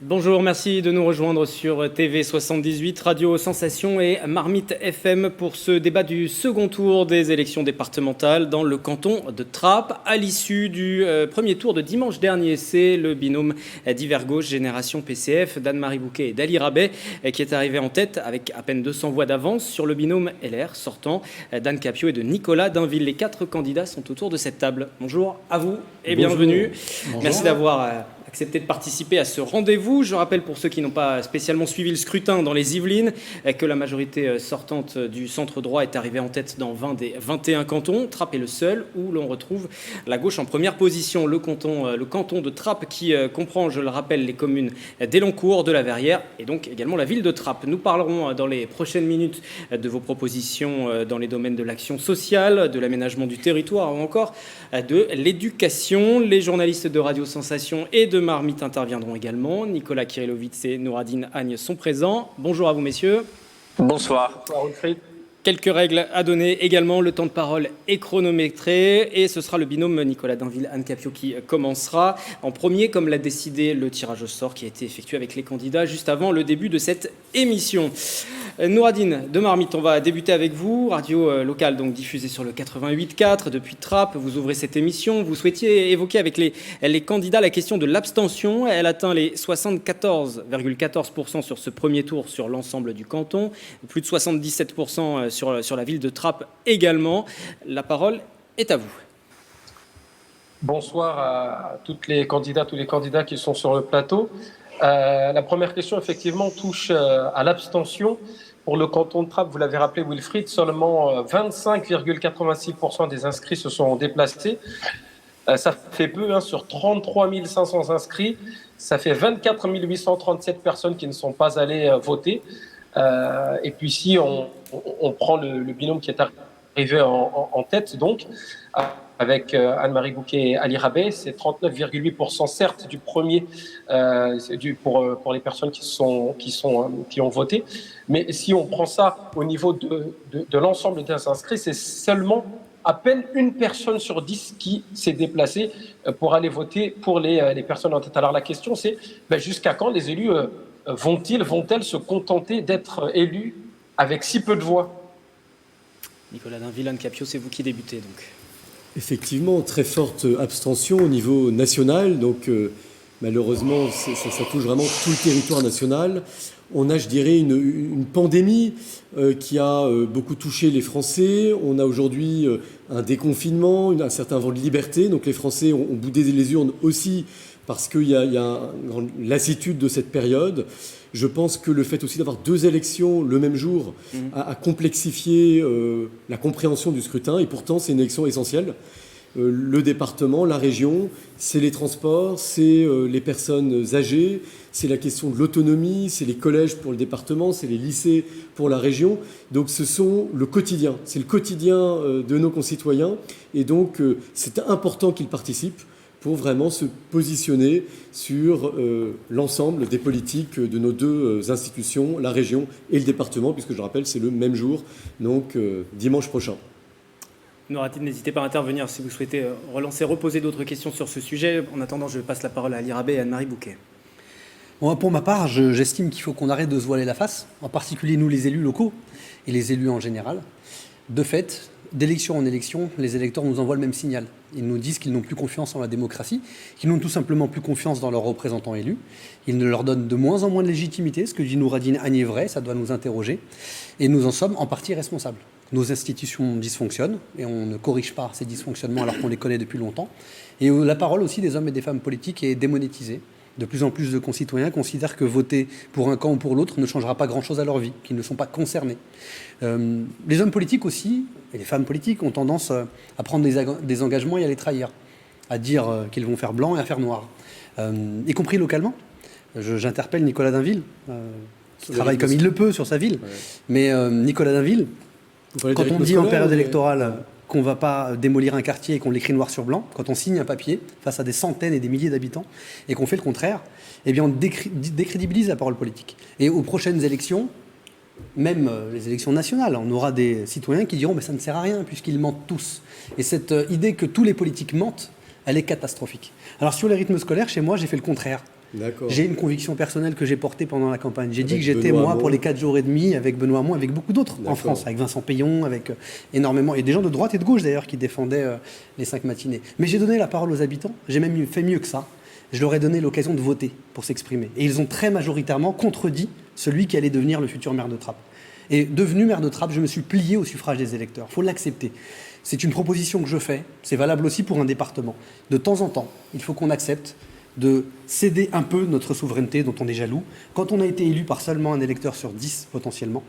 Bonjour, merci de nous rejoindre sur TV 78, Radio Sensation et Marmite FM pour ce débat du second tour des élections départementales dans le canton de Trappes. À l'issue du premier tour de dimanche dernier, c'est le binôme d'Hiver Gauche, Génération PCF, d'Anne-Marie Bouquet et d'Ali Rabet qui est arrivé en tête avec à peine 200 voix d'avance sur le binôme LR sortant d'Anne Capio et de Nicolas Dainville. Les 4 candidats sont autour de cette table. Bonjour à vous et bienvenue. Bonjour. Merci d'avoir accepté de participer à ce rendez-vous. Je rappelle pour ceux qui n'ont pas spécialement suivi le scrutin dans les Yvelines que la majorité sortante du centre droit est arrivée en tête dans 20 des 21 cantons. Trappes est le seul où l'on retrouve la gauche en première position. Le canton de Trappes qui comprend, je le rappelle, les communes d'Elancourt, de la Verrière et donc également la ville de Trappes. Nous parlerons dans les prochaines minutes de vos propositions dans les domaines de l'action sociale, de l'aménagement du territoire ou encore de l'éducation. Les journalistes de Radio Sensation et de Marmite interviendront également. Nicolas Kirillovitz et Nouradine Agne sont présents. Bonjour à vous, messieurs. Bonsoir. Quelques règles à donner également. Le temps de parole est chronométré et ce sera le binôme Nicolas Dainville-Anne Capio qui commencera en premier, comme l'a décidé le tirage au sort qui a été effectué avec les candidats juste avant le début de cette émission. Nouradine de Marmite, on va débuter avec vous. Radio locale donc diffusée sur le 88.4 depuis Trappes. Vous ouvrez cette émission. Vous souhaitiez évoquer avec les candidats la question de l'abstention. Elle atteint les 74,14% sur ce premier tour sur l'ensemble du canton. Plus de 77% sur la ville de Trappes également. La parole est à vous. Bonsoir à tous les candidats qui sont sur le plateau. La première question, effectivement, touche à l'abstention. Pour le canton de Trappes, vous l'avez rappelé, Wilfried, seulement 25,86% des inscrits se sont déplacés. Ça fait peu, sur 33 500 inscrits. Ça fait 24 837 personnes qui ne sont pas allées voter. Et puis si on prend le binôme qui est arrivé en tête, donc, avec Anne-Marie Bouquet et Ali Rabet, c'est 39,8% certes du premier pour les personnes qui ont voté. Mais si on prend ça au niveau de l'ensemble des inscrits, c'est seulement à peine une personne sur 10 qui s'est déplacée pour aller voter pour les personnes en tête. Alors la question c'est jusqu'à quand les élus vont-elles se contenter d'être élus avec si peu de voix? Nicolas Dainville-Anne Capio, c'est vous qui débutez donc. Effectivement, très forte abstention au niveau national, donc malheureusement ça touche vraiment tout le territoire national. On a, je dirais, une pandémie qui a beaucoup touché les Français. On a aujourd'hui un déconfinement, un certain vent de liberté, donc les Français ont boudé les urnes aussi parce qu'il y a une grande lassitude de cette période. Je pense que le fait aussi d'avoir 2 élections le même jour a complexifié la compréhension du scrutin. Et pourtant, c'est une élection essentielle. Le département, la région, c'est les transports, c'est les personnes âgées, c'est la question de l'autonomie, c'est les collèges pour le département, c'est les lycées pour la région. Donc ce sont le quotidien, c'est le quotidien de nos concitoyens. Et donc c'est important qu'ils participent pour vraiment se positionner sur l'ensemble des politiques de nos 2 institutions, la région et le département, puisque je rappelle, c'est le même jour, donc dimanche prochain. Nouradine, n'hésitez pas à intervenir si vous souhaitez reposer d'autres questions sur ce sujet. En attendant, je passe la parole à Ali Rabet et à Anne-Marie Bouquet. Bon, pour ma part, j'estime qu'il faut qu'on arrête de se voiler la face, en particulier nous les élus locaux et les élus en général. De fait, d'élection en élection, les électeurs nous envoient le même signal. Ils nous disent qu'ils n'ont plus confiance en la démocratie, qu'ils n'ont tout simplement plus confiance dans leurs représentants élus. Ils ne leur donnent de moins en moins de légitimité. Ce que dit Nouradine Agne est vrai, ça doit nous interroger. Et nous en sommes en partie responsables. Nos institutions dysfonctionnent et on ne corrige pas ces dysfonctionnements alors qu'on les connaît depuis longtemps. Et la parole aussi des hommes et des femmes politiques est démonétisée. De plus en plus de concitoyens considèrent que voter pour un camp ou pour l'autre ne changera pas grand-chose à leur vie, qu'ils ne sont pas concernés. Les hommes politiques aussi, et les femmes politiques, ont tendance à prendre des engagements et à les trahir, à dire qu'ils vont faire blanc et à faire noir, y compris localement. J'interpelle Nicolas Dainville, qui travaille comme il le peut sur sa ville. Ouais. Mais Nicolas Dainville, quand on dit en période électorale qu'on ne va pas démolir un quartier et qu'on l'écrit noir sur blanc, quand on signe un papier face à des centaines et des milliers d'habitants et qu'on fait le contraire, eh bien on décrédibilise la parole politique. Et aux prochaines élections, même les élections nationales, on aura des citoyens qui diront « ça ne sert à rien puisqu'ils mentent tous ». Et cette idée que tous les politiques mentent, elle est catastrophique. Alors sur les rythmes scolaires, chez moi, j'ai fait le contraire. D'accord. J'ai une conviction personnelle que j'ai portée pendant la campagne. J'ai dit Avec que j'étais, Benoît moi, Hamon. pour les 4 jours et demi, avec Benoît Hamon, avec beaucoup d'autres en D'accord. France, avec Vincent Payon, avec énormément, et des gens de droite et de gauche d'ailleurs, qui défendaient les 5 matinées. Mais j'ai donné la parole aux habitants, j'ai même fait mieux que ça. Je leur ai donné l'occasion de voter pour s'exprimer. Et ils ont très majoritairement contredit celui qui allait devenir le futur maire de Trappes. Et devenu maire de Trappes, je me suis plié au suffrage des électeurs. Il faut l'accepter. C'est une proposition que je fais, c'est valable aussi pour un département. De temps en temps, il faut qu'on accepte de céder un peu notre souveraineté dont on est jaloux. Quand on a été élu par seulement un électeur sur 10 potentiellement,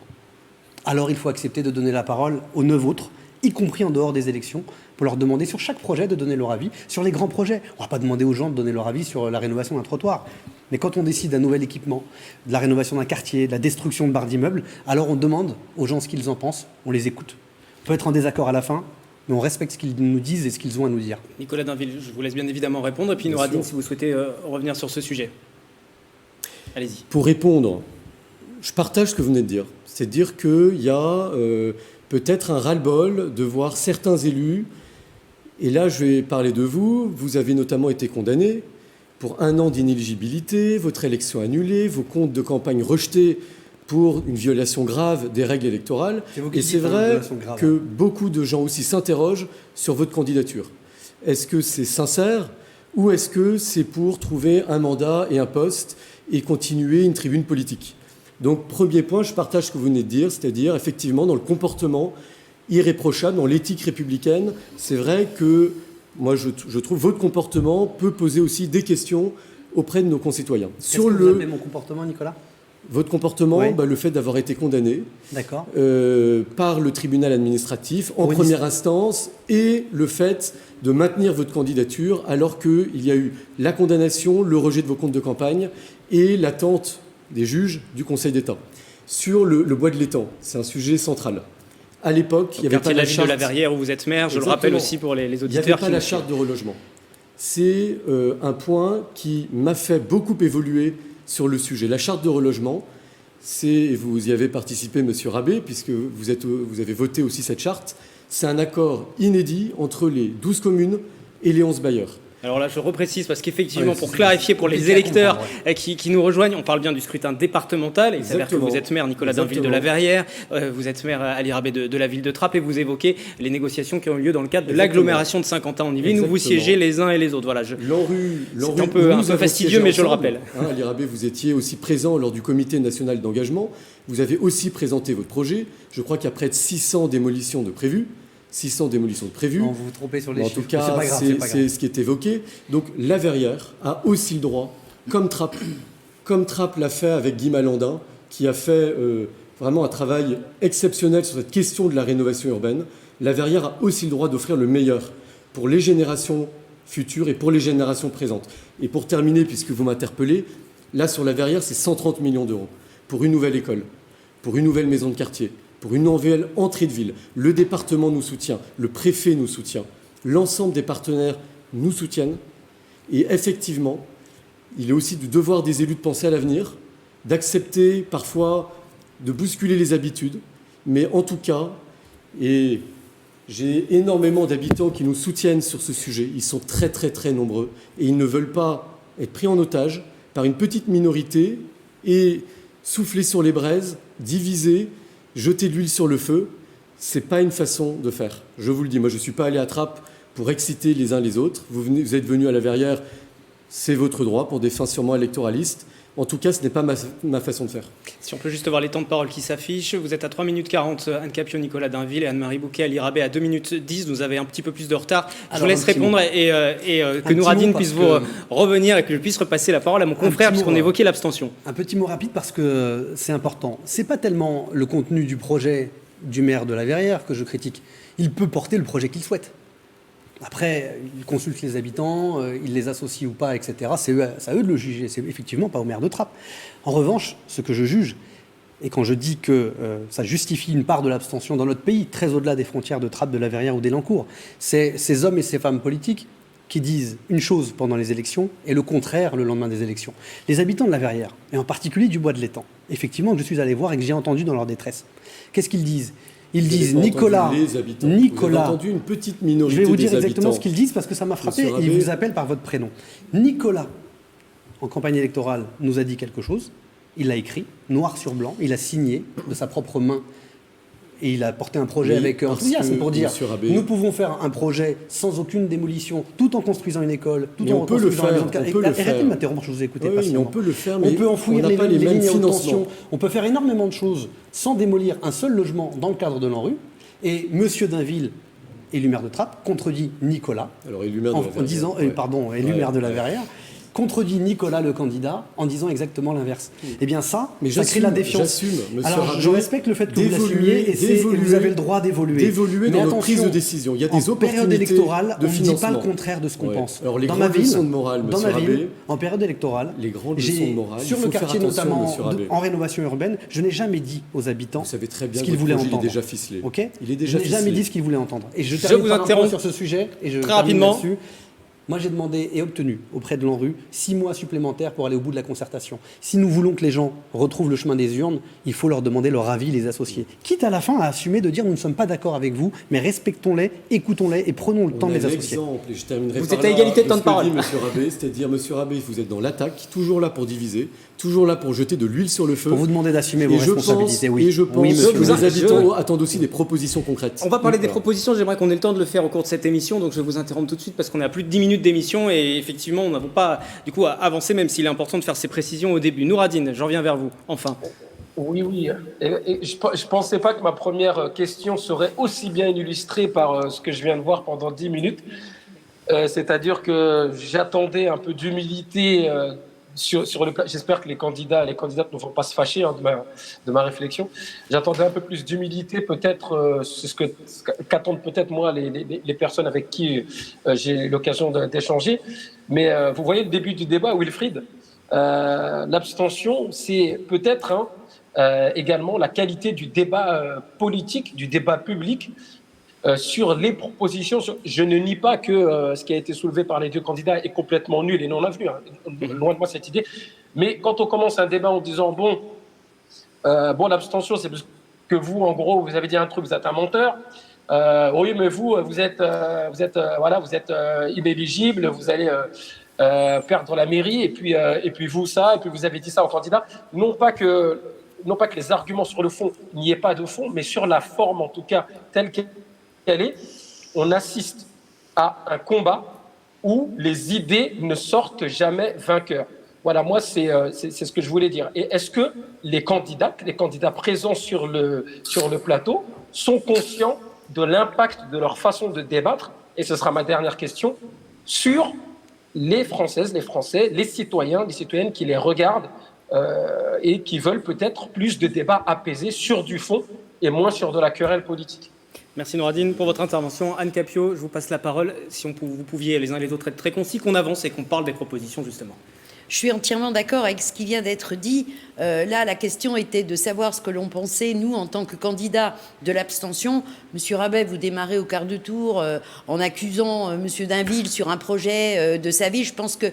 alors il faut accepter de donner la parole aux 9 autres, y compris en dehors des élections, pour leur demander sur chaque projet de donner leur avis, sur les grands projets. On ne va pas demander aux gens de donner leur avis sur la rénovation d'un trottoir. Mais quand on décide d'un nouvel équipement, de la rénovation d'un quartier, de la destruction de barres d'immeubles, alors on demande aux gens ce qu'ils en pensent, on les écoute. On peut être en désaccord à la fin, mais on respecte ce qu'ils nous disent et ce qu'ils ont à nous dire. Nicolas Dainville, je vous laisse bien évidemment répondre, et puis Bien Nouradine, sûr. si vous souhaitez revenir sur ce sujet. Allez-y. Pour répondre, je partage ce que vous venez de dire. C'est de dire qu'il y a peut-être un ras-le-bol de voir certains élus, et là je vais parler de vous, vous avez notamment été condamné pour 1 an d'inéligibilité, votre élection annulée, vos comptes de campagne rejetés pour une violation grave des règles électorales. Et c'est vrai que beaucoup de gens aussi s'interrogent sur votre candidature. Est-ce que c'est sincère ou est-ce que c'est pour trouver un mandat et un poste et continuer une tribune politique? Donc, premier point, je partage ce que vous venez de dire, c'est-à-dire, effectivement, dans le comportement irréprochable, dans l'éthique républicaine, c'est vrai que, moi, je trouve votre comportement peut poser aussi des questions auprès de nos concitoyens. Sur que vous appelez mon comportement, Nicolas ? Votre comportement, Oui. le fait d'avoir été condamné D'accord. par le tribunal administratif en première instance et le fait de maintenir votre candidature alors qu'il y a eu la condamnation, le rejet de vos comptes de campagne et l'attente des juges du Conseil d'État. Sur le bois de l'étang, c'est un sujet central. À l'époque, il n'y avait pas la la ville charte de la Verrière où vous êtes maire, je le rappelle Exactement. aussi pour les Il n'y auditeurs. avait pas qui la nous charte de relogement. C'est un point qui m'a fait beaucoup évoluer sur le sujet. La charte de relogement, vous y avez participé, Monsieur Rabé, puisque vous avez voté aussi cette charte, c'est un accord inédit entre les 12 communes et les 11 bailleurs. Alors là, je reprécise parce qu'effectivement, Ouais, pour c'est clarifier pour les compliqué à électeurs comprendre, qui nous rejoignent, on parle bien du scrutin départemental. Il s'avère que Exactement. vous êtes maire, Nicolas Dainville, de la Verrière. Vous êtes maire, Ali Rabé, de la ville de Trappes. Et vous évoquez les négociations qui ont eu lieu dans le cadre de Exactement. l'agglomération de Saint-Quentin-en-Yvelines, où vous Exactement. siégez les uns et les autres. Voilà, L'ANRU, un peu fastidieux, mais je le rappelle. Ali Rabé, vous étiez aussi présent lors du comité national d'engagement. Vous avez aussi présenté votre projet. Je crois qu'il y a près de 600 démolitions de prévues. 600 démolitions de prévues. Non, vous vous trompez sur les En chiffres. tout cas, c'est pas grave, c'est ce qui est évoqué. Donc la Verrière a aussi le droit, comme Trappes l'a fait avec Guy Malandin, qui a fait vraiment un travail exceptionnel sur cette question de la rénovation urbaine. La Verrière a aussi le droit d'offrir le meilleur pour les générations futures et pour les générations présentes. Et pour terminer, puisque vous m'interpellez, là sur la Verrière, c'est 130 millions d'euros pour une nouvelle école, pour une nouvelle maison de quartier, pour une nouvelle entrée de ville. Le département nous soutient, le préfet nous soutient, l'ensemble des partenaires nous soutiennent. Et effectivement, il est aussi du devoir des élus de penser à l'avenir, d'accepter parfois de bousculer les habitudes. Mais en tout cas, et j'ai énormément d'habitants qui nous soutiennent sur ce sujet, ils sont très nombreux et ils ne veulent pas être pris en otage par une petite minorité et souffler sur les braises, diviser, jeter de l'huile sur le feu. C'est pas une façon de faire. Je vous le dis, moi je ne suis pas allé à Trappes pour exciter les uns les autres. Vous êtes venus à la Verrière, c'est votre droit pour des fins sûrement électoralistes. En tout cas, ce n'est pas ma façon de faire. Si on peut juste voir les temps de parole qui s'affichent. Vous êtes à 3 minutes 40, Anne Capio, Nicolas Dainville et Anne-Marie Bouquet, Ali Rabé à 2 minutes 10. Vous avez un petit peu plus de retard. Je vous laisse répondre et que Nouradine puisse vous revenir et que je puisse repasser la parole à mon confrère puisqu'on évoquait l'abstention. Un petit mot rapide parce que c'est important. C'est pas tellement le contenu du projet du maire de la Verrière que je critique. Il peut porter le projet qu'il souhaite. Après, il consulte les habitants, il les associe ou pas, etc. C'est à eux de le juger. C'est effectivement pas au maire de Trappes. En revanche, ce que je juge, et quand je dis que ça justifie une part de l'abstention dans notre pays, très au-delà des frontières de Trappes, de la Verrière ou d'Élancourt, c'est ces hommes et ces femmes politiques qui disent une chose pendant les élections et le contraire le lendemain des élections. Les habitants de la Verrière, et en particulier du bois de l'étang, effectivement, que je suis allé voir et que j'ai entendu dans leur détresse, qu'est-ce qu'ils disent ? Ils disent Nicolas, Vous avez entendu une petite minorité. Je vais vous dire des exactement habitants. ce qu'ils disent parce que ça m'a frappé. Monsieur Rabé. Ils vous appellent par votre prénom. Nicolas, en campagne électorale, nous a dit quelque chose. Il l'a écrit, noir sur blanc. Il a signé de sa propre main. Et il a porté un projet avec enthousiasme pour dire nous pouvons faire un projet sans aucune démolition, tout en construisant une école, tout en reconstruisant la maison de quartier. Arrêtez de m'interrompre, je vous ai écouté patiemment. On peut le faire, mais on peut enfouir les lignes à haute tension. On peut faire énormément de choses sans démolir un seul logement dans le cadre de l'ANRU. Et M. Dainville, élu maire de Trappes, contredit Nicolas, en disant, élu maire de la Verrière, contredit Nicolas, le candidat, en disant exactement l'inverse. Eh bien ça crée la défiance. Alors je respecte le fait que vous l'assumiez et vous avez le droit d'évoluer. D'évoluer dans nos prises de décision. Il y a des opportunités période électorale, de on ne financement. dit pas le contraire de ce qu'on pense. Alors les grandes leçons de morale, dans ma ville, en période électorale, les grandes leçons de morale, sur le quartier notamment en rénovation urbaine, je n'ai jamais dit aux habitants ce qu'ils voulaient entendre. Il est déjà ficelé. Il est déjà ficelé. Je n'ai jamais dit ce qu'ils voulaient entendre. Et je vous interromps sur ce sujet et je très rapidement. Moi, j'ai demandé et obtenu auprès de l'ANRU 6 mois supplémentaires pour aller au bout de la concertation. Si nous voulons que les gens retrouvent le chemin des urnes, il faut leur demander leur avis, les associés. Quitte à la fin à assumer de dire nous ne sommes pas d'accord avec vous, mais respectons-les, écoutons-les et prenons le temps de les associer. Je terminerai vous êtes à égalité de temps de parole. Monsieur Rabé, c'est-à-dire, Monsieur Rabé, vous êtes dans l'attaque, toujours là pour diviser, toujours là pour jeter de l'huile sur le feu. Pour vous demander d'assumer vos responsabilités, oui. Et je pense que les habitants attendent aussi des propositions concrètes. On va parler des propositions, j'aimerais qu'on ait le temps de le faire au cours de cette émission, donc je vais vous interrompre tout de suite parce qu'on est à plus de 10 minutes d'émission et effectivement, nous n'avons pas du coup avancé, même s'il est important de faire ces précisions au début. Nouradine, j'en reviens vers vous, enfin. Oui. Et je ne pensais pas que ma première question serait aussi bien illustrée par ce que je viens de voir pendant 10 minutes. C'est-à-dire que j'attendais un peu d'humilité sur le plan. J'espère que les candidates ne vont pas se fâcher de ma réflexion. J'attendais un peu plus d'humilité, peut-être, c'est qu'attendent peut-être moi les personnes avec qui j'ai l'occasion d'échanger. Mais vous voyez le début du débat, Wilfried, l'abstention, c'est peut-être également la qualité du débat politique, du débat public sur les propositions. Je ne nie pas que ce qui a été soulevé par les deux candidats est complètement nul et non avenu. Loin de moi cette idée. Mais quand on commence un débat en disant l'abstention, c'est parce que vous, en gros, vous avez dit un truc, vous êtes un menteur. Oui, mais vous êtes inéligible, vous allez perdre la mairie, et puis vous ça, et puis vous avez dit ça au candidat. Non pas que les arguments sur le fond, il n'y ait pas de fond, mais sur la forme, en tout cas, telle qu'elle est, on assiste à un combat où les idées ne sortent jamais vainqueurs. Voilà, moi, c'est ce que je voulais dire. Et est-ce que les candidats présents sur le plateau sont conscients de l'impact de leur façon de débattre, et ce sera ma dernière question, sur les Françaises, les Français, les citoyens, les citoyennes qui les regardent et qui veulent peut-être plus de débats apaisés sur du fond et moins sur de la querelle politique. Merci Nouradine pour votre intervention. Anne Capio, je vous passe la parole. Si vous pouviez les uns et les autres être très concis, qu'on avance et qu'on parle des propositions justement. Je suis entièrement d'accord avec ce qui vient d'être dit. Là, la question était de savoir ce que l'on pensait, nous, en tant que candidats de l'abstention. Monsieur Rabet, vous démarrez au quart de tour en accusant Monsieur Dainville sur un projet de sa vie. Je pense que,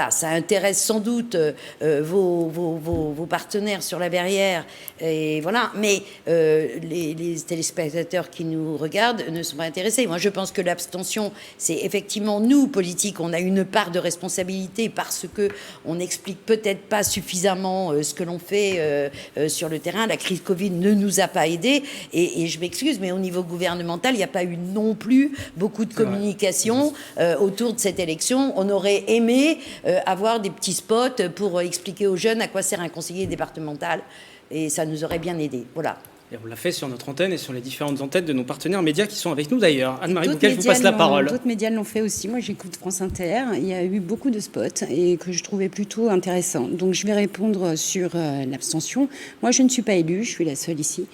ça intéresse sans doute vos partenaires sur la Verrière. Et voilà. Mais les téléspectateurs qui nous regardent ne sont pas intéressés. Moi, je pense que l'abstention, c'est effectivement nous, politiques, on a une part de responsabilité parce que on n'explique peut-être pas suffisamment ce que l'on fait sur le terrain. La crise Covid ne nous a pas aidés. Et je m'excuse, mais au niveau gouvernemental, il n'y a pas eu non plus beaucoup de communication autour de cette élection. On aurait aimé avoir des petits spots pour expliquer aux jeunes à quoi sert un conseiller départemental. Et ça nous aurait bien aidé. Voilà. Et on l'a fait sur notre antenne et sur les différentes antennes de nos partenaires médias qui sont avec nous d'ailleurs. Anne-Marie Bouquet, je vous passe la parole. D'autres médias l'ont fait aussi. Moi, j'écoute France Inter. Il y a eu beaucoup de spots et que je trouvais plutôt intéressants. Donc, je vais répondre sur l'abstention. Moi, je ne suis pas élue. Je suis la seule ici.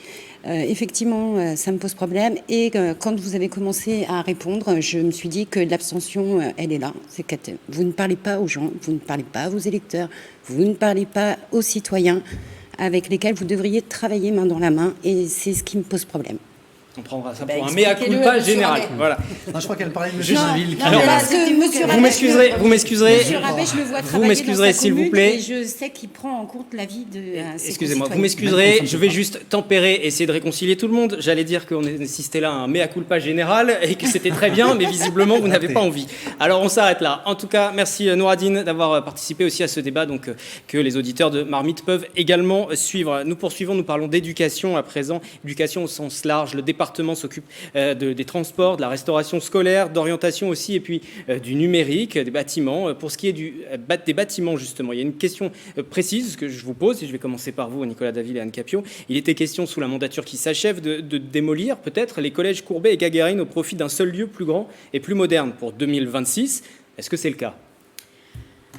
Effectivement, ça me pose problème. Et quand vous avez commencé à répondre, je me suis dit que l'abstention, elle est là. C'est que vous ne parlez pas aux gens, vous ne parlez pas à vos électeurs, vous ne parlez pas aux citoyens avec lesquels vous devriez travailler main dans la main, et c'est ce qui me pose problème. On prendra ça Bah, pour un mea expliquez-le culpa à monsieur général. Rabet. Voilà. Non, je crois qu'elle parlait de M. Juste- Dainville. Non, parce que monsieur Vous Rabet, m'excuserez, vous m'excuserez. Monsieur Rabet, je le vois Vous travailler m'excuserez, dans sa s'il vous commune plaît. Et je sais qu'il prend en compte l'avis de ses Excusez-moi, vous concitoyens. m'excuserez, je vais juste tempérer, essayer de réconcilier tout le monde. J'allais dire qu'on assistait là à un mea culpa général et que c'était très bien, mais visiblement vous n'avez pas envie. Alors on s'arrête là. En tout cas, merci Nouradine d'avoir participé aussi à ce débat, donc que les auditeurs de Marmite peuvent également suivre. Nous poursuivons, nous parlons d'éducation à présent, éducation au sens large. Le département s'occupe des transports, de la restauration scolaire, d'orientation aussi, et puis du numérique, des bâtiments. Pour ce qui est des bâtiments, justement, il y a une question précise que je vous pose, et je vais commencer par vous, Nicolas Daville et Anne Capio. Il était question, sous la mandature qui s'achève, de démolir peut-être les collèges Courbet et Gagarine au profit d'un seul lieu plus grand et plus moderne pour 2026. Est-ce que c'est le cas ?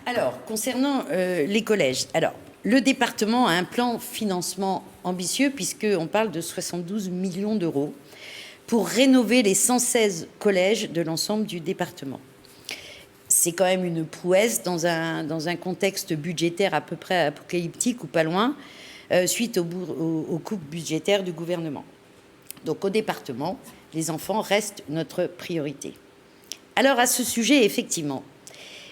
Alors, concernant les collèges, alors, le département a un plan financement ambitieux puisqu'on parle de 72 millions d'euros pour rénover les 116 collèges de l'ensemble du département. C'est quand même une prouesse dans un contexte budgétaire à peu près apocalyptique ou pas loin, suite aux coupes budgétaires du gouvernement. Donc au département, les enfants restent notre priorité. Alors à ce sujet, effectivement,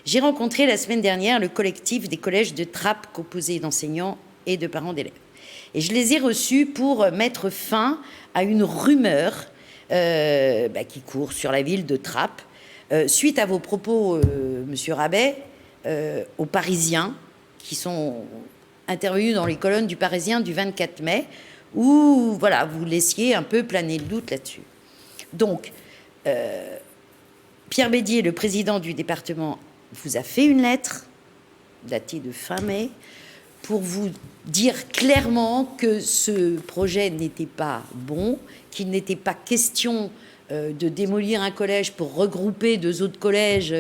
j'ai rencontré la semaine dernière le collectif des collèges de Trappes composé d'enseignants et de parents d'élèves. Et je les ai reçus pour mettre fin à une rumeur qui court sur la ville de Trappes, suite à vos propos, Monsieur Rabet, aux Parisiens, qui sont intervenus dans les colonnes du Parisien du 24 mai, où voilà, vous laissiez un peu planer le doute là-dessus. Donc, Pierre Bédier, le président du département, vous a fait une lettre datée de fin mai pour vous dire clairement que ce projet n'était pas bon, qu'il n'était pas question de démolir un collège pour regrouper 2 autres collèges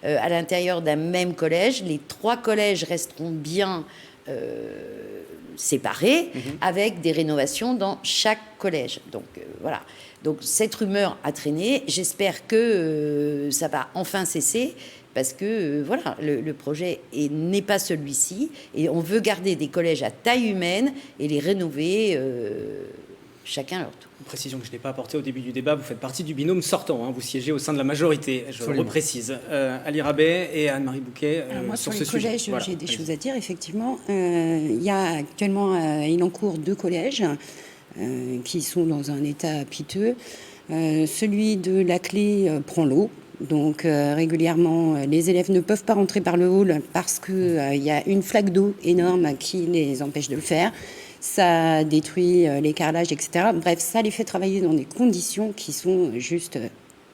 à l'intérieur d'un même collège. Les 3 collèges resteront bien séparés, avec des rénovations dans chaque collège. Donc voilà. Donc cette rumeur a traîné. J'espère que ça va enfin cesser. Parce que voilà, le projet n'est pas celui-ci, et on veut garder des collèges à taille humaine et les rénover chacun à leur tour. Une précision que je n'ai pas apportée au début du débat, vous faites partie du binôme sortant, hein, vous siégez au sein de la majorité, je le reprécise. Ali Rabet et Anne-Marie Bouquet. Alors moi, sur ce les sujet. collèges, Voilà. j'ai des choses à dire, effectivement. Il y a actuellement à Elancourt 2 collèges qui sont dans un état piteux. Celui de la Clé prend l'eau. Donc régulièrement, les élèves ne peuvent pas rentrer par le hall parce qu'il y a une flaque d'eau énorme qui les empêche de le faire. Ça détruit les carrelages, etc. Bref, ça les fait travailler dans des conditions qui sont juste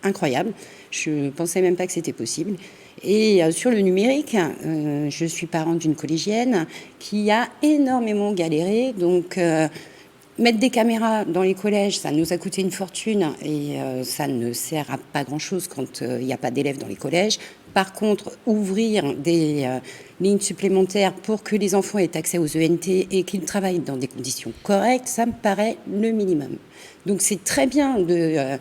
incroyables. Je ne pensais même pas que c'était possible. Et sur le numérique, je suis parent d'une collégienne qui a énormément galéré. Donc mettre des caméras dans les collèges, ça nous a coûté une fortune et ça ne sert à pas grand-chose quand il n'y a pas d'élèves dans les collèges. Par contre, ouvrir des lignes supplémentaires pour que les enfants aient accès aux ENT et qu'ils travaillent dans des conditions correctes, ça me paraît le minimum. Donc c'est très bien de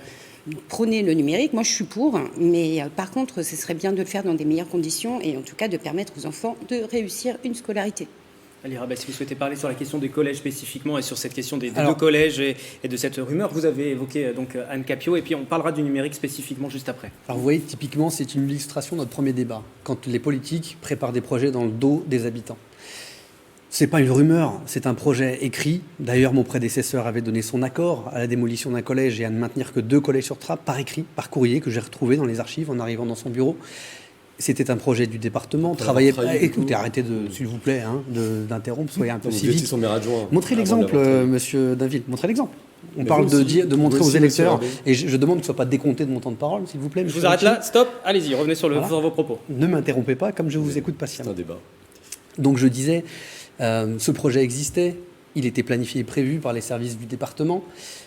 prôner le numérique. Moi, je suis pour, mais par contre, ce serait bien de le faire dans des meilleures conditions et en tout cas de permettre aux enfants de réussir une scolarité. Ali Rabet, si vous souhaitez parler sur la question des collèges spécifiquement et sur cette question des 2 collèges et de cette rumeur, vous avez évoqué donc Anne Capio, et puis on parlera du numérique spécifiquement juste après. Alors vous voyez, typiquement, c'est une illustration de notre premier débat, quand les politiques préparent des projets dans le dos des habitants. C'est pas une rumeur, c'est un projet écrit. D'ailleurs, mon prédécesseur avait donné son accord à la démolition d'un collège et à ne maintenir que 2 collèges sur Trappes, par écrit, par courrier, que j'ai retrouvé dans les archives en arrivant dans son bureau. C'était un projet du département. Écoutez, arrêtez s'il vous plaît, d'interrompre, soyez un peu civique. Montrez l'exemple, monsieur Dainville, montrez l'exemple. On parle de montrer aux électeurs, et je demande que ce ne soit pas décompté de mon temps de parole, s'il vous plaît. Je vous arrête là, stop, allez-y, revenez sur vos propos. Ne m'interrompez pas, comme je vous écoute patiemment. C'est un débat. Donc je disais, ce projet existait, il était planifié et prévu par les services du département.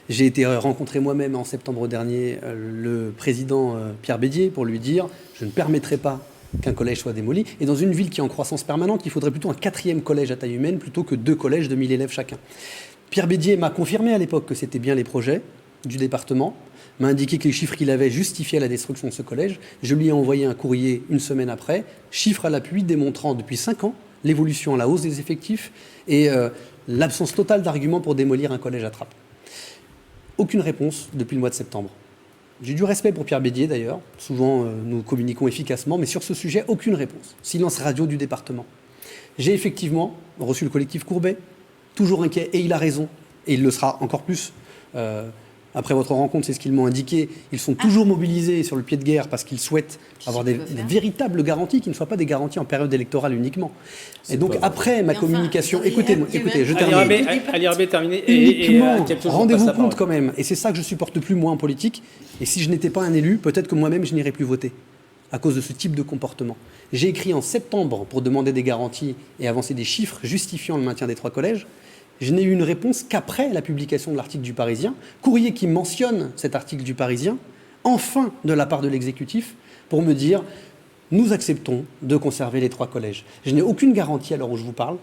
J'ai été rencontrer moi-même en septembre dernier le président Pierre Bédier pour lui dire « je ne permettrai pas qu'un collège soit démoli ». Et dans une ville qui est en croissance permanente, il faudrait plutôt un 4e collège à taille humaine plutôt que 2 collèges de 1000 élèves chacun. Pierre Bédier m'a confirmé à l'époque que c'était bien les projets du département, m'a indiqué que les chiffres qu'il avait justifiaient la destruction de ce collège. Je lui ai envoyé un courrier une semaine après, chiffres à l'appui démontrant depuis 5 ans l'évolution à la hausse des effectifs et l'absence totale d'arguments pour démolir un collège à Trappes. aucune réponse depuis le mois de septembre. J'ai du respect pour Pierre Bédier d'ailleurs, souvent nous communiquons efficacement, mais sur ce sujet, aucune réponse. Silence radio du département. J'ai effectivement reçu le collectif Courbet, toujours inquiet, et il a raison, et il le sera encore plus. Après votre rencontre, c'est ce qu'ils m'ont indiqué. Ils sont toujours mobilisés sur le pied de guerre parce qu'ils souhaitent avoir des véritables garanties qui ne soient pas des garanties en période électorale uniquement. Et donc, après ma communication, écoutez, je termine. Ali Rabet terminé. Uniquement, rendez-vous compte quand même. Et c'est ça que je supporte plus, moi, en politique. Et si je n'étais pas un élu, peut-être que moi-même, je n'irais plus voter à cause de ce type de comportement. J'ai écrit en septembre pour demander des garanties et avancer des chiffres justifiant le maintien des 3 collèges. Je n'ai eu une réponse qu'après la publication de l'article du Parisien, courrier qui mentionne cet article du Parisien, enfin de la part de l'exécutif, pour me dire « nous acceptons de conserver les 3 collèges ». Je n'ai aucune garantie à l'heure où je vous parle,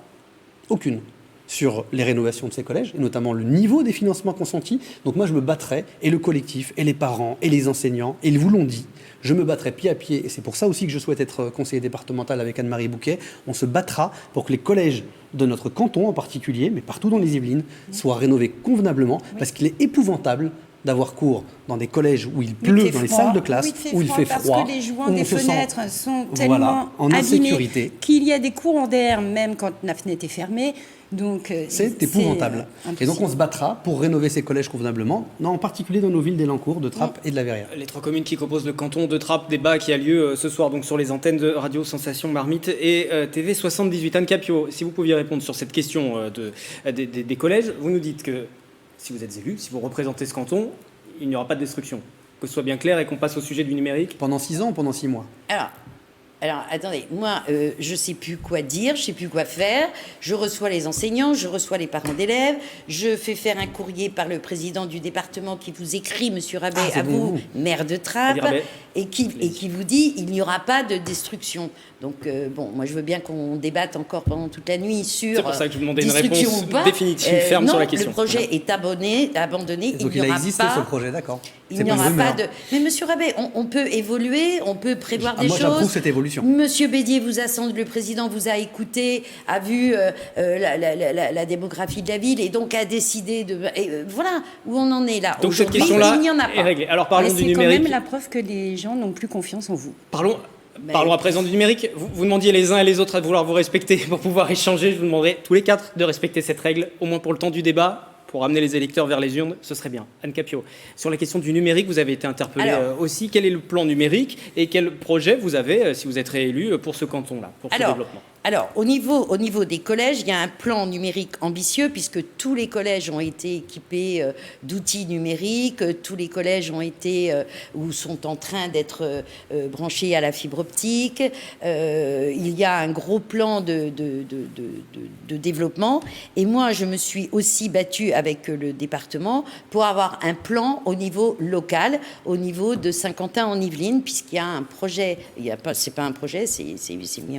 aucune, sur les rénovations de ces collèges, et notamment le niveau des financements consentis. Donc moi je me battrai, et le collectif, et les parents, et les enseignants, et ils vous l'ont dit, je me battrai pied à pied, et c'est pour ça aussi que je souhaite être conseiller départemental avec Anne-Marie Bouquet. On se battra pour que les collèges de notre canton en particulier, mais partout dans les Yvelines, soient rénovés convenablement, parce qu'il est épouvantable d'avoir cours dans des collèges où il pleut, dans les salles de classe, où il fait froid, parce que les joints des se fenêtres sont tellement en insécurité, qu'il y a des courants d'air même quand la fenêtre est fermée. Donc, c'est épouvantable. Et donc on se battra pour rénover ces collèges convenablement, en particulier dans nos villes d'Elancourt, de Trappes et de la Verrière. Les 3 communes qui composent le canton de Trappes, débat qui a lieu ce soir donc sur les antennes de Radio Sensation Marmite et TV 78. Anne Capio, si vous pouviez répondre sur cette question des collèges, vous nous dites que si vous êtes élu, si vous représentez ce canton, il n'y aura pas de destruction. Que ce soit bien clair et qu'on passe au sujet du numérique. Pendant 6 ans ou pendant 6 mois ? Alors, attendez, moi, je ne sais plus quoi dire, je ne sais plus quoi faire. Je reçois les enseignants, je reçois les parents d'élèves, je fais faire un courrier par le président du département qui vous écrit, Monsieur Rabet, à vous, maire de Trappes, et qui vous dit il n'y aura pas de destruction. Donc, moi, je veux bien qu'on débatte encore pendant toute la nuit sur c'est pour ça que je vous demandais une destruction réponse ou pas. définitive, ferme non, sur la question. Le projet est abandonné. Donc il a existé ce projet, d'accord. Il n'y aura pas de... Mais Monsieur Rabet, on peut évoluer, on peut prévoir des choses. Moi, j'approuve cette évolution. Monsieur Bédier vous a le président vous a écouté, a vu la démographie de la ville et donc a décidé de... voilà où on en est là. Donc cette question-là il n'y en a pas. est réglée. Alors parlons du numérique. C'est quand même la preuve que les gens n'ont plus confiance en vous. Parlons à présent du numérique. Vous demandiez les uns et les autres à vouloir vous respecter pour pouvoir échanger. Je vous demanderai tous les 4 de respecter cette règle, au moins pour le temps du débat. Pour amener les électeurs vers les urnes, ce serait bien. Anne Capio, sur la question du numérique, vous avez été interpellée aussi. Quel est le plan numérique et quel projet vous avez, si vous êtes réélu, pour ce canton-là, pour ce développement ? Alors, au niveau des collèges, il y a un plan numérique ambitieux puisque tous les collèges ont été équipés d'outils numériques, tous les collèges ont été ou sont en train d'être branchés à la fibre optique. Il y a un gros plan de développement. Et moi, je me suis aussi battue avec le département pour avoir un plan au niveau local, au niveau de Saint-Quentin-en-Yvelines, puisqu'il y a un projet, c'est pas un projet, c'est mis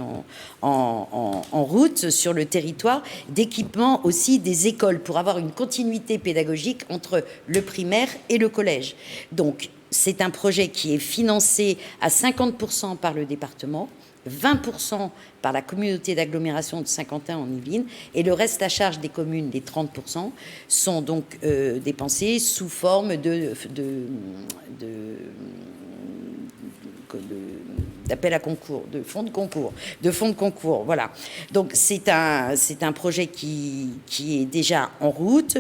en route sur le territoire, d'équipement aussi des écoles pour avoir une continuité pédagogique entre le primaire et le collège. Donc, c'est un projet qui est financé à 50% par le département, 20% par la communauté d'agglomération de Saint-Quentin en Yvelines, et le reste à charge des communes, les 30%, sont donc dépensés sous forme d'appel à concours, de fonds de concours, voilà. Donc c'est un projet qui est déjà en route.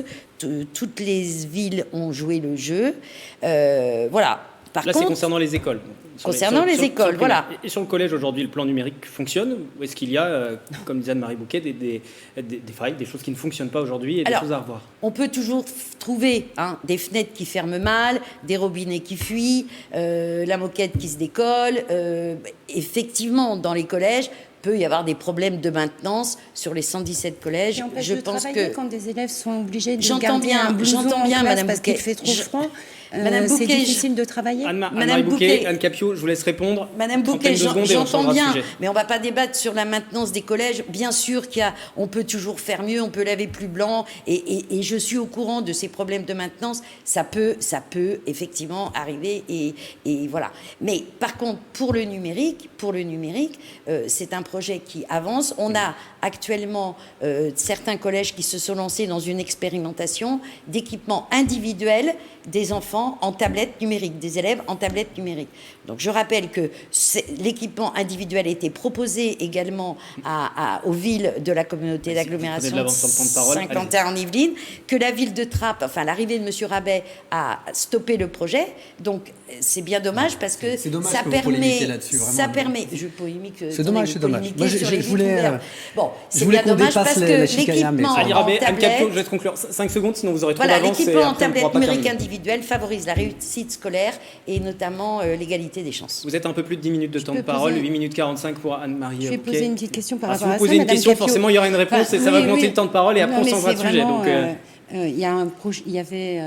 Toutes les villes ont joué le jeu, voilà. Là, c'est concernant les écoles. Concernant les écoles, voilà. Et sur le collège, aujourd'hui, le plan numérique fonctionne ? Ou est-ce qu'il y a, comme disait Anne-Marie Bouquet, des failles, des choses qui ne fonctionnent pas aujourd'hui et des choses à revoir ? On peut toujours trouver des fenêtres qui ferment mal, des robinets qui fuient, la moquette qui se décolle. Effectivement, dans les collèges, peut y avoir des problèmes de maintenance sur les 117 collèges. Je pense que quand des élèves sont obligés de j'entends garder un blouson bien, en classe Madame parce Bouquet, qu'il fait trop froid. Madame c'est Bouquet, difficile de travailler. Anne-Marie Bouquet, Anne Capio, je vous laisse répondre. Madame Trentaine Bouquet, de secondes et on j'entends changera de bien, sujet. mais on ne va pas débattre sur la maintenance des collèges. Bien sûr on peut toujours faire mieux, on peut laver plus blanc, et je suis au courant de ces problèmes de maintenance. Ça peut effectivement arriver, et voilà. Mais par contre, pour le numérique, c'est un projet qui avance. On a actuellement certains collèges qui se sont lancés dans une expérimentation d'équipement individuel des enfants en tablette numérique, des élèves en tablette numérique. Donc je rappelle que l'équipement individuel a été proposé également aux villes de la communauté d'agglomération Prenez de l'avance sur le temps de parole. 51 en Yvelines, que la ville de Trappes, enfin l'arrivée de M. Rabet a stoppé le projet. Donc c'est bien dommage parce que C'est dommage ça que vous polémiquiez permet, là-dessus, vraiment. ça permet. Je polémique. C'est dommage, c'est dommage. Moi, je voulais, bon, je c'est voulais bien qu'on dommage dépasse parce la que chicane, mais l'équipement ça Ali va. en Rabet, Anne tablette, Capio, je vais te conclure. 5 secondes, sinon vous aurez trop voilà, d'avance. et l'équipement en après, on tablette pourra pas numérique terminer. individuelle favorise la réussite scolaire et notamment l'égalité des chances. Vous êtes un peu plus de 10 minutes de temps de peux parole, poser- 8 minutes 45 pour Anne-Marie Je vais Bouquet. poser une petite question par Si rapport vous à ça. posez une Madame question, Capio. forcément il y aura une réponse Enfin, et ça va oui, augmenter oui. le temps de parole et après Non, on mais changera de c'est sujet. vraiment, Donc, il y avait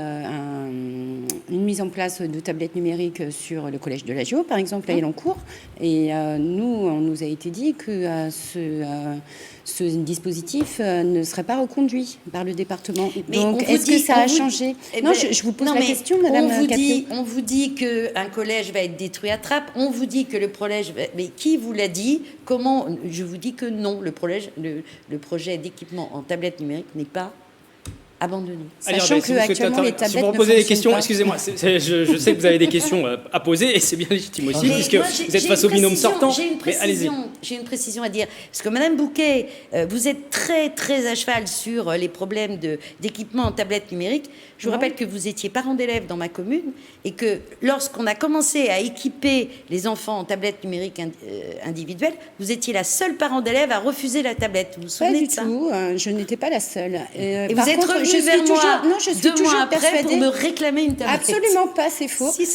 une mise en place de tablettes numériques sur le collège de la Géo, par exemple, à Elancourt. Et nous, on nous a été dit que ce dispositif ne serait pas reconduit par le département. Mais donc, on vous est-ce que dit- ça on a vous- changé Eh Non, ben, je vous pose non, la mais question, Madame Capio. on vous dit qu'un collège va être détruit à Trappes. On vous dit que le collège... Mais qui vous l'a dit? Comment? Je vous dis que non, le projet d'équipement en tablette numérique n'est pas abandonné. allez, Sachant Rabet, si vous souhaitez qu'actuellement, les si tablettes vous ne reposez des fonctionnent questions, pas. excusez-moi, je sais que vous avez des questions à poser et c'est bien légitime aussi, Mais puisque moi, vous êtes face au binôme sortant. Mais allez-y. J'ai une précision à dire. Parce que Madame Bouquet, vous êtes très, très à cheval sur les problèmes d'équipement en tablette numérique. Je vous rappelle que vous étiez parent d'élèves dans ma commune et que lorsqu'on a commencé à équiper les enfants en tablette numérique individuelle, vous étiez la seule parent d'élève à refuser la tablette. Vous vous Pas souvenez du de ça? tout, je n'étais pas la seule. Et Par vous êtes contre, revenu je suis vers toujours, moi non, je suis 2 toujours mois après persuadée. pour me réclamer une tablette. Absolument pas, c'est faux. Si.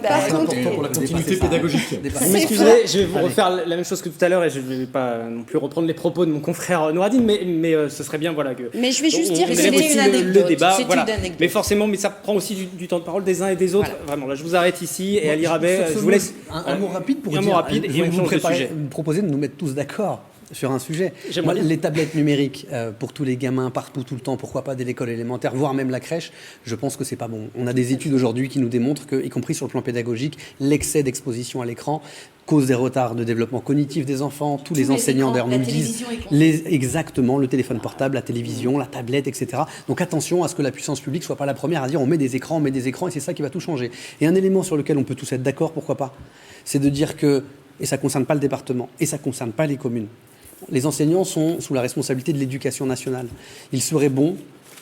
par C'est contre, important pour la continuité pédagogique. Vous m'excuserez, je vais vous refaire la même chose que tout à l'heure et je ne vais pas non plus reprendre les propos de mon confrère Nouradine, mais ce serait bien voilà, que. Mais je vais juste dire on que élève c'était aussi une le anecdote, débat. c'est Voilà. une anecdote. Mais forcément, mais ça prend aussi du temps de parole des uns et des autres. Voilà. Vraiment, là, je vous arrête ici et Ali Rabet, Sur ce je vous mot, laisse. un mot rapide pour un dire. mot rapide je et on vous change de sujet. proposer de nous mettre tous d'accord sur un sujet. J'aimerais bien. Les tablettes numériques pour tous les gamins partout tout le temps, pourquoi pas dès l'école élémentaire, voire même la crèche, je pense que c'est pas bon. On a des études aujourd'hui qui nous démontrent que, y compris sur le plan pédagogique, l'excès d'exposition à l'écran cause des retards de développement cognitif des enfants. Tous les enseignants écrans, d'ailleurs la nous disent télévision est comprise. exactement le téléphone portable, la télévision, la tablette, etc. Donc attention à ce que la puissance publique soit pas la première à dire on met des écrans et c'est ça qui va tout changer. Et un élément sur lequel on peut tous être d'accord, pourquoi pas, c'est de dire que, et ça concerne pas le département, et ça concerne pas les communes, les enseignants sont sous la responsabilité de l'éducation nationale. Il serait bon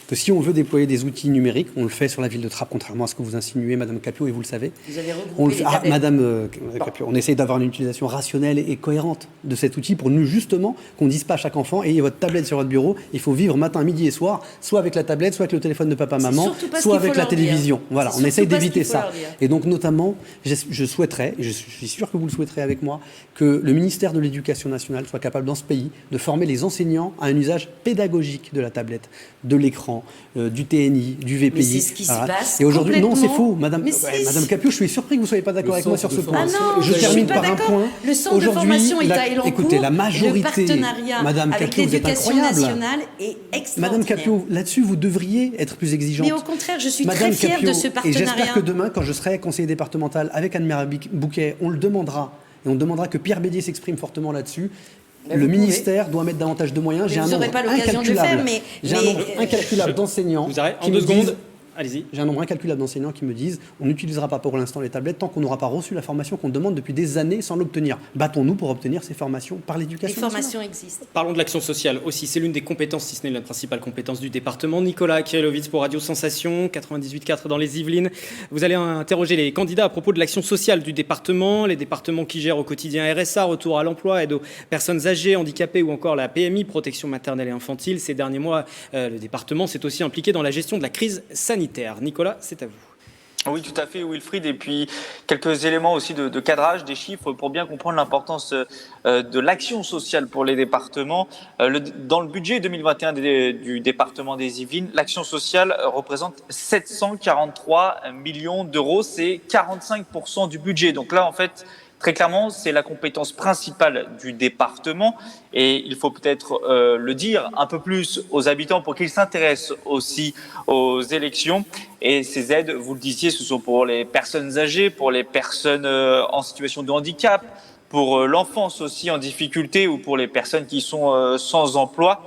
que si on veut déployer des outils numériques, on le fait sur la ville de Trappes, contrairement à ce que vous insinuez, Madame Capio, et vous le savez. Vous avez regroupé On le les fait, tablettes. Madame Capio, on essaye d'avoir une utilisation rationnelle et cohérente de cet outil pour nous justement qu'on ne dise pas à chaque enfant ayez votre tablette sur votre bureau, il faut vivre matin, midi et soir, soit avec la tablette, soit avec le téléphone de papa, maman, surtout pas ce soit qu'il faut avec la leur dire. télévision. Voilà, C'est on surtout essaye pas ce d'éviter qu'il faut ça. leur dire. Et donc notamment, je souhaiterais, et je suis sûr que vous le souhaiterez avec moi, que le ministère de l'Éducation nationale soit capable dans ce pays de former les enseignants à un usage pédagogique de la tablette, de l'écran, du TNI, du VPI. Mais c'est ce qui se passe Et aujourd'hui, non, c'est complètement. faux. Madame, Mais si, Madame si. Capio, je suis surpris que vous ne soyez pas d'accord Le avec moi centre sur ce de point. formation. Ah non, je je termine suis pas par un d'accord. point. Le centre de Aujourd'hui, formation est à Elancourt. écoutez, la Le majorité, partenariat Madame avec Capio, vous êtes l'éducation incroyable. nationale est extraordinaire. Madame Capio, là-dessus, vous devriez être plus exigeante. Mais au contraire, je suis Madame très fière Capio, de ce et partenariat. j'espère que demain, quand je serai conseiller départemental avec Anne-Marie Bouquet, on le demandera. Et on demandera que Pierre Bédier s'exprime fortement là-dessus. Ben, Le vous ministère doit mettre davantage de moyens. Mais J'ai un vous nombre n'aurez pas l'occasion de le faire, incalculable. J'ai un mais- nombre incalculable d'enseignants. Vous arrêtez en qui 2 me disent- secondes. Allez-y. J'ai un nombre incalculable d'enseignants qui me disent on n'utilisera pas pour l'instant les tablettes tant qu'on n'aura pas reçu la formation qu'on demande depuis des années sans l'obtenir. Battons-nous pour obtenir ces formations par Les l'éducation nationale. formations existent. Parlons de l'action sociale aussi. C'est l'une des compétences, si ce n'est la principale compétence du département. Nicolas Kirillovitz pour Radio Sensation, 98.4 dans les Yvelines. Vous allez interroger les candidats à propos de l'action sociale du département, les départements qui gèrent au quotidien RSA, retour à l'emploi, aide aux personnes âgées, handicapées ou encore la PMI, protection maternelle et infantile. Ces derniers mois, le département s'est aussi impliqué dans la gestion de la crise sanitaire. Nicolas, c'est à vous. Oui, tout à fait, Wilfried. Et puis, quelques éléments aussi de cadrage, des chiffres pour bien comprendre l'importance de l'action sociale pour les départements. Dans le budget 2021 du département des Yvelines, l'action sociale représente 743 millions d'euros. C'est 45% du budget. Donc là, en fait, très clairement, c'est la compétence principale du département et il faut peut-être le dire un peu plus aux habitants pour qu'ils s'intéressent aussi aux élections. Et ces aides, vous le disiez, ce sont pour les personnes âgées, pour les personnes en situation de handicap, pour l'enfance aussi en difficulté ou pour les personnes qui sont sans emploi.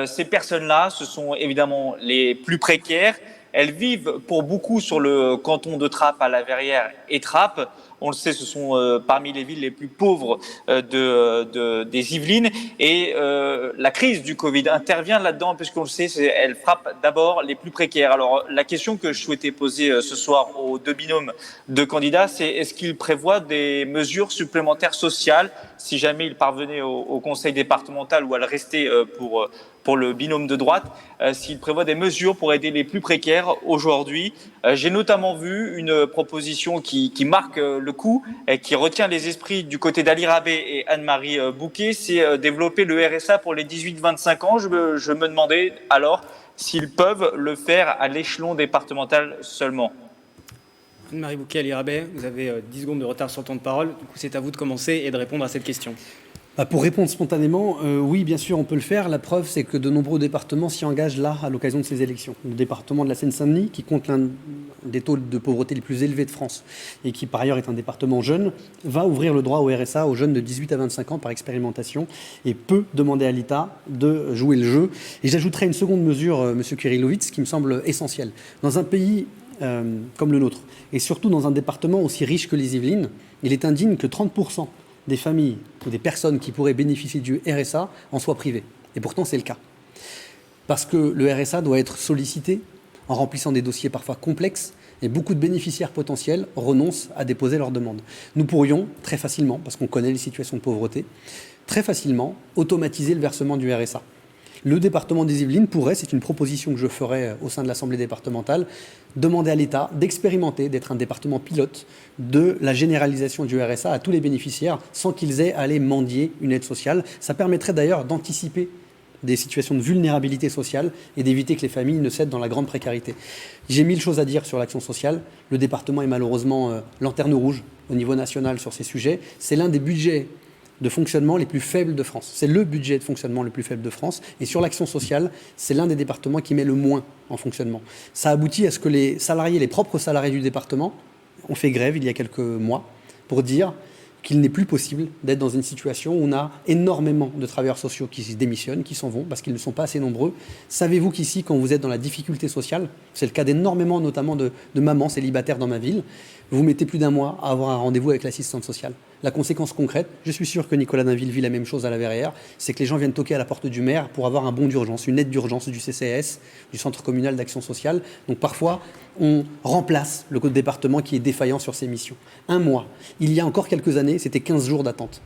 Ces personnes-là, ce sont évidemment les plus précaires. Elles vivent pour beaucoup sur le canton de Trappes, à la Verrière et Trappes. On le sait, ce sont parmi les villes les plus pauvres des Yvelines. Et la crise du Covid intervient là-dedans, puisqu'on le sait, elle frappe d'abord les plus précaires. Alors, la question que je souhaitais poser ce soir aux deux binômes de candidats, c'est est-ce qu'ils prévoient des mesures supplémentaires sociales si jamais ils parvenaient au conseil départemental ou à le rester pour le binôme de droite, s'il prévoit des mesures pour aider les plus précaires aujourd'hui. J'ai notamment vu une proposition qui marque le coup et qui retient les esprits du côté d'Ali Rabet et Anne-Marie Bouquet, c'est développer le RSA pour les 18-25 ans. Je me demandais alors s'ils peuvent le faire à l'échelon départemental seulement. Anne-Marie Bouquet, Ali Rabet, vous avez 10 secondes de retard sur le temps de parole. Du coup, c'est à vous de commencer et de répondre à cette question. Pour répondre spontanément, oui, bien sûr, on peut le faire. La preuve, c'est que de nombreux départements s'y engagent là, à l'occasion de ces élections. Le département de la Seine-Saint-Denis, qui compte l'un des taux de pauvreté les plus élevés de France et qui, par ailleurs, est un département jeune, va ouvrir le droit au RSA aux jeunes de 18 à 25 ans par expérimentation et peut demander à l'État de jouer le jeu. Et j'ajouterai une seconde mesure, M. Kyrilovitz, qui me semble essentielle. Dans un pays comme le nôtre, et surtout dans un département aussi riche que les Yvelines, il est indigne que 30% des familles ou des personnes qui pourraient bénéficier du RSA en soient privées. Et pourtant, c'est le cas. Parce que le RSA doit être sollicité en remplissant des dossiers parfois complexes et beaucoup de bénéficiaires potentiels renoncent à déposer leur demande. Nous pourrions très facilement, parce qu'on connaît les situations de pauvreté, très facilement automatiser le versement du RSA. Le département des Yvelines pourrait, c'est une proposition que je ferai au sein de l'Assemblée départementale, demander à l'État d'expérimenter, d'être un département pilote de la généralisation du RSA à tous les bénéficiaires sans qu'ils aient à aller mendier une aide sociale. Ça permettrait d'ailleurs d'anticiper des situations de vulnérabilité sociale et d'éviter que les familles ne cèdent dans la grande précarité. J'ai 1000 choses à dire sur l'action sociale. Le département est malheureusement lanterne rouge au niveau national sur ces sujets. C'est l'un des budgets de fonctionnement les plus faibles de France. C'est le budget de fonctionnement le plus faible de France. Et sur l'action sociale, c'est l'un des départements qui met le moins en fonctionnement. Ça aboutit à ce que les salariés, les propres salariés du département, ont fait grève il y a quelques mois pour dire qu'il n'est plus possible d'être dans une situation où on a énormément de travailleurs sociaux qui démissionnent, qui s'en vont parce qu'ils ne sont pas assez nombreux. Savez-vous qu'ici, quand vous êtes dans la difficulté sociale, c'est le cas d'énormément notamment de mamans célibataires dans ma ville, vous mettez plus d'un mois à avoir un rendez-vous avec l'assistante sociale. La conséquence concrète, je suis sûr que Nicolas Dainville vit la même chose à la Verrière, c'est que les gens viennent toquer à la porte du maire pour avoir un bon d'urgence, une aide d'urgence du CCAS, du Centre communal d'action sociale. Donc parfois, on remplace le département qui est défaillant sur ses missions. Un mois. Il y a encore quelques années, c'était 15 jours d'attente.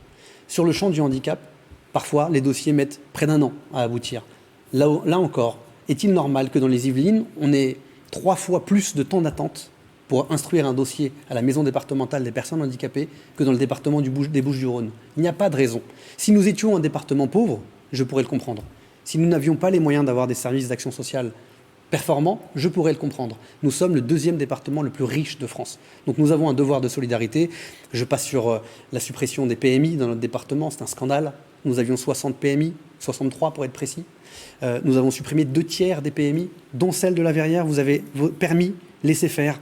Sur le champ du handicap, parfois, les dossiers mettent près d'un an à aboutir. Là encore, est-il normal que dans les Yvelines, on ait 3 fois plus de temps d'attente pour instruire un dossier à la maison départementale des personnes handicapées que dans le département des Bouches-du-Rhône? Il n'y a pas de raison. Si nous étions un département pauvre, je pourrais le comprendre. Si nous n'avions pas les moyens d'avoir des services d'action sociale performants, je pourrais le comprendre. Nous sommes le 2e département le plus riche de France. Donc nous avons un devoir de solidarité. Je passe sur la suppression des PMI dans notre département, c'est un scandale. Nous avions 60 PMI, 63 pour être précis. Nous avons supprimé 2/3 des PMI, dont celle de la Verrière. Vous avez permis, laissez faire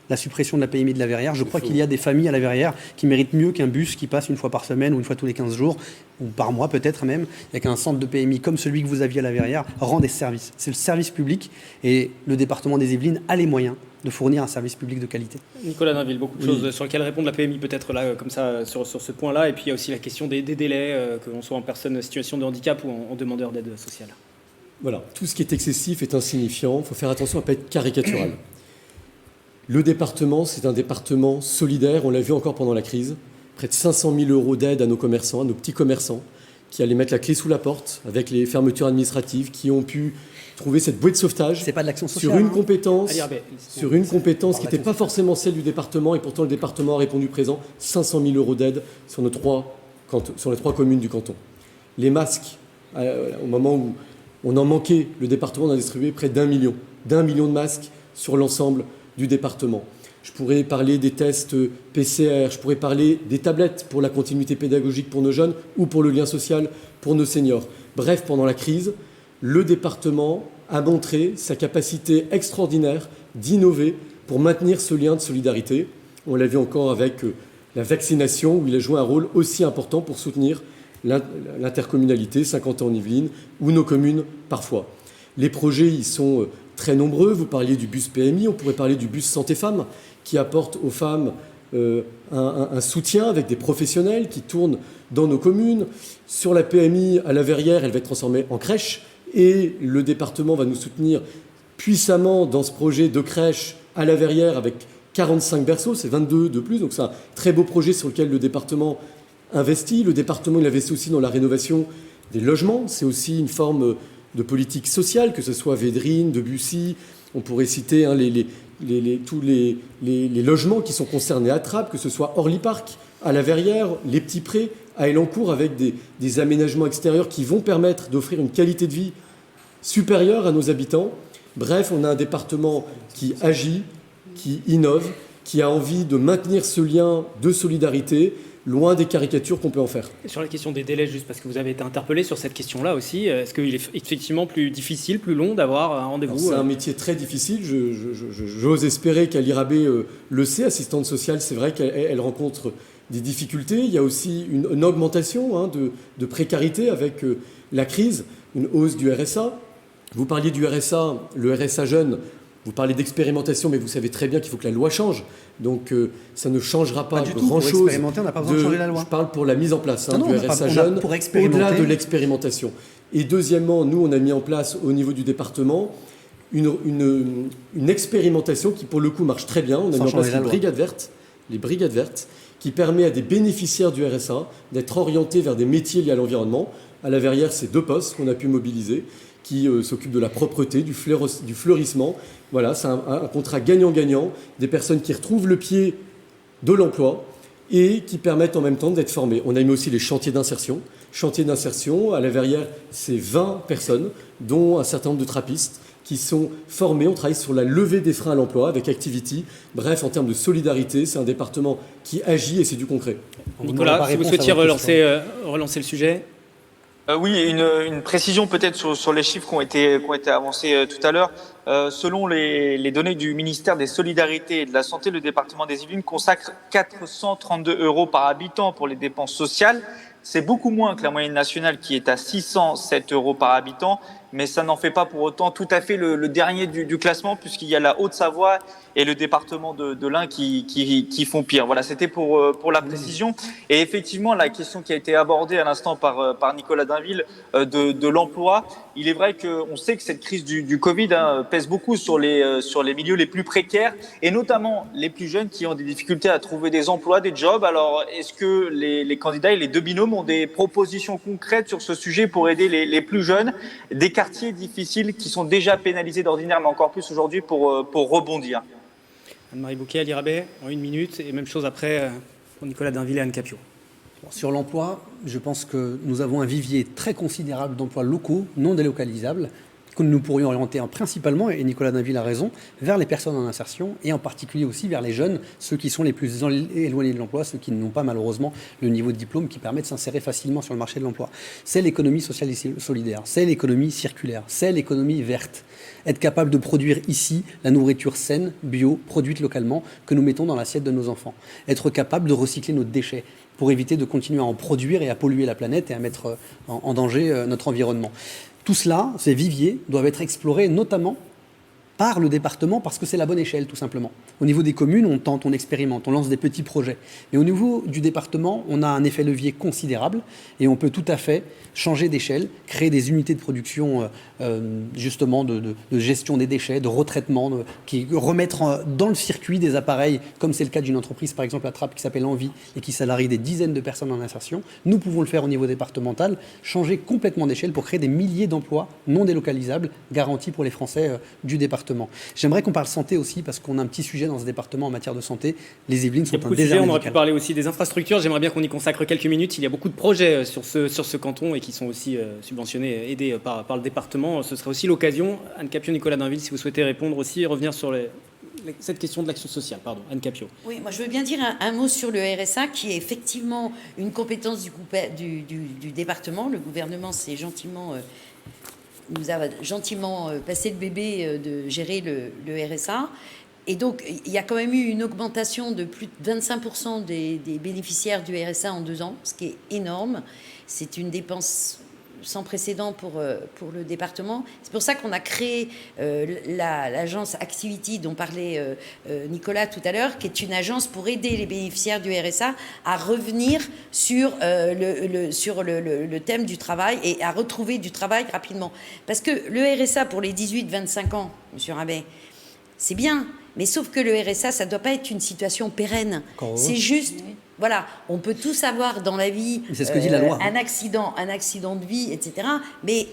la suppression de la PMI de la Verrière. Je crois qu'il y a des familles à la Verrière qui méritent mieux qu'un bus qui passe une fois par semaine ou une fois tous les 15 jours, ou par mois peut-être même, et qu'un centre de PMI comme celui que vous aviez à la Verrière rend des services. C'est le service public et le département des Yvelines a les moyens de fournir un service public de qualité. Nicolas Dainville, beaucoup de choses sur lesquelles répondre. La PMI peut-être là, comme ça, sur ce point-là. Et puis il y a aussi la question des délais, que l'on soit en personne en situation de handicap ou en demandeur d'aide sociale. Voilà, tout ce qui est excessif est insignifiant. Il faut faire attention à ne pas être caricatural. Le département, c'est un département solidaire, on l'a vu encore pendant la crise. Près de 500 000 € d'aide à nos commerçants, à nos petits commerçants, qui allaient mettre la clé sous la porte avec les fermetures administratives, qui ont pu trouver cette bouée de sauvetage C'est pas de l'action sociale. sur une compétence, Allez, qui n'était pas forcément celle du département, et pourtant le département a répondu présent. 500 000 € d'aide sur les 3 communes du canton. Les masques, au moment où on en manquait, le département en a distribué près d'1 million de masques sur l'ensemble du département. Je pourrais parler des tests PCR, je pourrais parler des tablettes pour la continuité pédagogique pour nos jeunes ou pour le lien social pour nos seniors. Bref, pendant la crise, le département a montré sa capacité extraordinaire d'innover pour maintenir ce lien de solidarité. On l'a vu encore avec la vaccination, où il a joué un rôle aussi important pour soutenir l'intercommunalité, 50 ans en Yvelines, ou nos communes parfois. Les projets, ils sont très nombreux. Vous parliez du bus PMI, on pourrait parler du bus Santé Femmes, qui apporte aux femmes un soutien avec des professionnels qui tournent dans nos communes. Sur la PMI à la Verrière, elle va être transformée en crèche, et le département va nous soutenir puissamment dans ce projet de crèche à la Verrière avec 45 berceaux, c'est 22 de plus, donc c'est un très beau projet sur lequel le département investit. Le département, il investit aussi dans la rénovation des logements, c'est aussi une forme de politique sociale, que ce soit Védrine, Debussy, on pourrait citer tous les logements qui sont concernés à Trappes, que ce soit Orly Park, à la Verrière, les petits prés, à Elancourt, avec des aménagements extérieurs qui vont permettre d'offrir une qualité de vie supérieure à nos habitants. Bref, on a un département qui agit, qui innove, qui a envie de maintenir ce lien de solidarité, loin des caricatures qu'on peut en faire. Et sur la question des délais, juste parce que vous avez été interpellé sur cette question-là aussi, est-ce qu'il est effectivement plus difficile, plus long d'avoir un rendez-vous? C'est un métier très difficile. J'ose espérer qu'Ali Rabé le sait. Assistante sociale, c'est vrai qu'elle rencontre des difficultés. Il y a aussi une augmentation de précarité avec la crise, une hausse du RSA. Vous parliez du RSA, le RSA jeune. Vous parlez d'expérimentation, mais vous savez très bien qu'il faut que la loi change. Donc ça ne changera pas grand-chose. Pour expérimenter, on n'a pas besoin de changer la loi. Je parle pour la mise en place du RSA jeune, jeune, au-delà de l'expérimentation. Et deuxièmement, nous, on a mis en place au niveau du département une expérimentation qui, pour le coup, marche très bien. On a mis en place les brigades vertes, qui permet à des bénéficiaires du RSA d'être orientés vers des métiers liés à l'environnement. À la Verrière, c'est 2 postes qu'on a pu mobiliser, qui s'occupent de la propreté, du fleurissement. Voilà, c'est un contrat gagnant-gagnant, des personnes qui retrouvent le pied de l'emploi et qui permettent en même temps d'être formées. On a mis aussi les chantiers d'insertion. Chantiers d'insertion, à la Verrière, c'est 20 personnes, dont un certain nombre de trappistes, qui sont formés. On travaille sur la levée des freins à l'emploi avec Activity. Bref, en termes de solidarité, c'est un département qui agit et c'est du concret. Nicolas, si vous souhaitiez relancer le sujet. Oui, une précision peut-être sur les chiffres qui ont été avancés tout à l'heure. Selon les données du ministère des Solidarités et de la Santé, le département des Yvelines consacre 432 € par habitant pour les dépenses sociales. C'est beaucoup moins que la moyenne nationale qui est à 607 € par habitant, mais ça n'en fait pas pour autant tout à fait le dernier du classement, puisqu'il y a la Haute-Savoie et le département de l'Ain qui font pire. Voilà, c'était pour la précision. Et effectivement, la question qui a été abordée à l'instant par Nicolas Dainville de l'emploi, il est vrai qu'on sait que cette crise du Covid pèse beaucoup sur les milieux les plus précaires, et notamment les plus jeunes qui ont des difficultés à trouver des emplois, des jobs. Alors, est-ce que les candidats et les 2 binômes ont des propositions concrètes sur ce sujet pour aider les plus jeunes, des quartiers difficiles qui sont déjà pénalisés d'ordinaire, mais encore plus aujourd'hui pour rebondir? Anne-Marie Bouquet, Ali Rabé, en 1 minute, et même chose après pour Nicolas Dainville et Anne Capio. Sur l'emploi, je pense que nous avons un vivier très considérable d'emplois locaux, non délocalisables, que nous pourrions orienter principalement, et Nicolas Dainville a raison, vers les personnes en insertion, et en particulier aussi vers les jeunes, ceux qui sont les plus éloignés de l'emploi, ceux qui n'ont pas malheureusement le niveau de diplôme qui permet de s'insérer facilement sur le marché de l'emploi. C'est l'économie sociale et solidaire, c'est l'économie circulaire, c'est l'économie verte. Être capable de produire ici la nourriture saine, bio, produite localement, que nous mettons dans l'assiette de nos enfants. Être capable de recycler nos déchets pour éviter de continuer à en produire et à polluer la planète et à mettre en danger notre environnement. Tout cela, ces viviers, doivent être explorés notamment par le département parce que c'est la bonne échelle, tout simplement. Au niveau des communes, on tente, on expérimente, on lance des petits projets. Mais au niveau du département, on a un effet levier considérable et on peut tout à fait changer d'échelle, créer des unités de production justement de gestion des déchets, de retraitement, qui remettre dans le circuit des appareils, comme c'est le cas d'une entreprise, par exemple, à Trappes, qui s'appelle Envie et qui salarie des dizaines de personnes en insertion. Nous pouvons le faire au niveau départemental, changer complètement d'échelle pour créer des milliers d'emplois non délocalisables, garantis pour les Français du département. J'aimerais qu'on parle santé aussi, parce qu'on a un petit sujet dans ce département en matière de santé. Les Yvelines sont un désert on aurait médical. pu parler aussi des infrastructures. J'aimerais bien qu'on y consacre quelques minutes. Il y a beaucoup de projets sur ce canton et qui sont aussi subventionnés, aidés par le département. Ce serait aussi l'occasion, Anne Capio, Nicolas Dainville, si vous souhaitez répondre aussi, et revenir sur cette question de l'action sociale. Pardon, Anne Capio. Oui, moi je veux bien dire un mot sur le RSA, qui est effectivement une compétence du département. Le gouvernement nous a gentiment passé le bébé de gérer le RSA. Et donc, il y a quand même eu une augmentation de plus de 25% des bénéficiaires du RSA en 2 ans, ce qui est énorme. C'est une dépense sans précédent pour le département. C'est pour ça qu'on a créé l'agence Activity dont parlait Nicolas tout à l'heure, qui est une agence pour aider les bénéficiaires du RSA à revenir sur le thème du travail et à retrouver du travail rapidement. Parce que le RSA pour les 18-25 ans, M. Rabet, c'est bien, mais sauf que le RSA, ça ne doit pas être une situation pérenne. C'est juste... Voilà, on peut tous avoir dans la vie c'est ce que dit la loi. un accident de vie, etc. Mais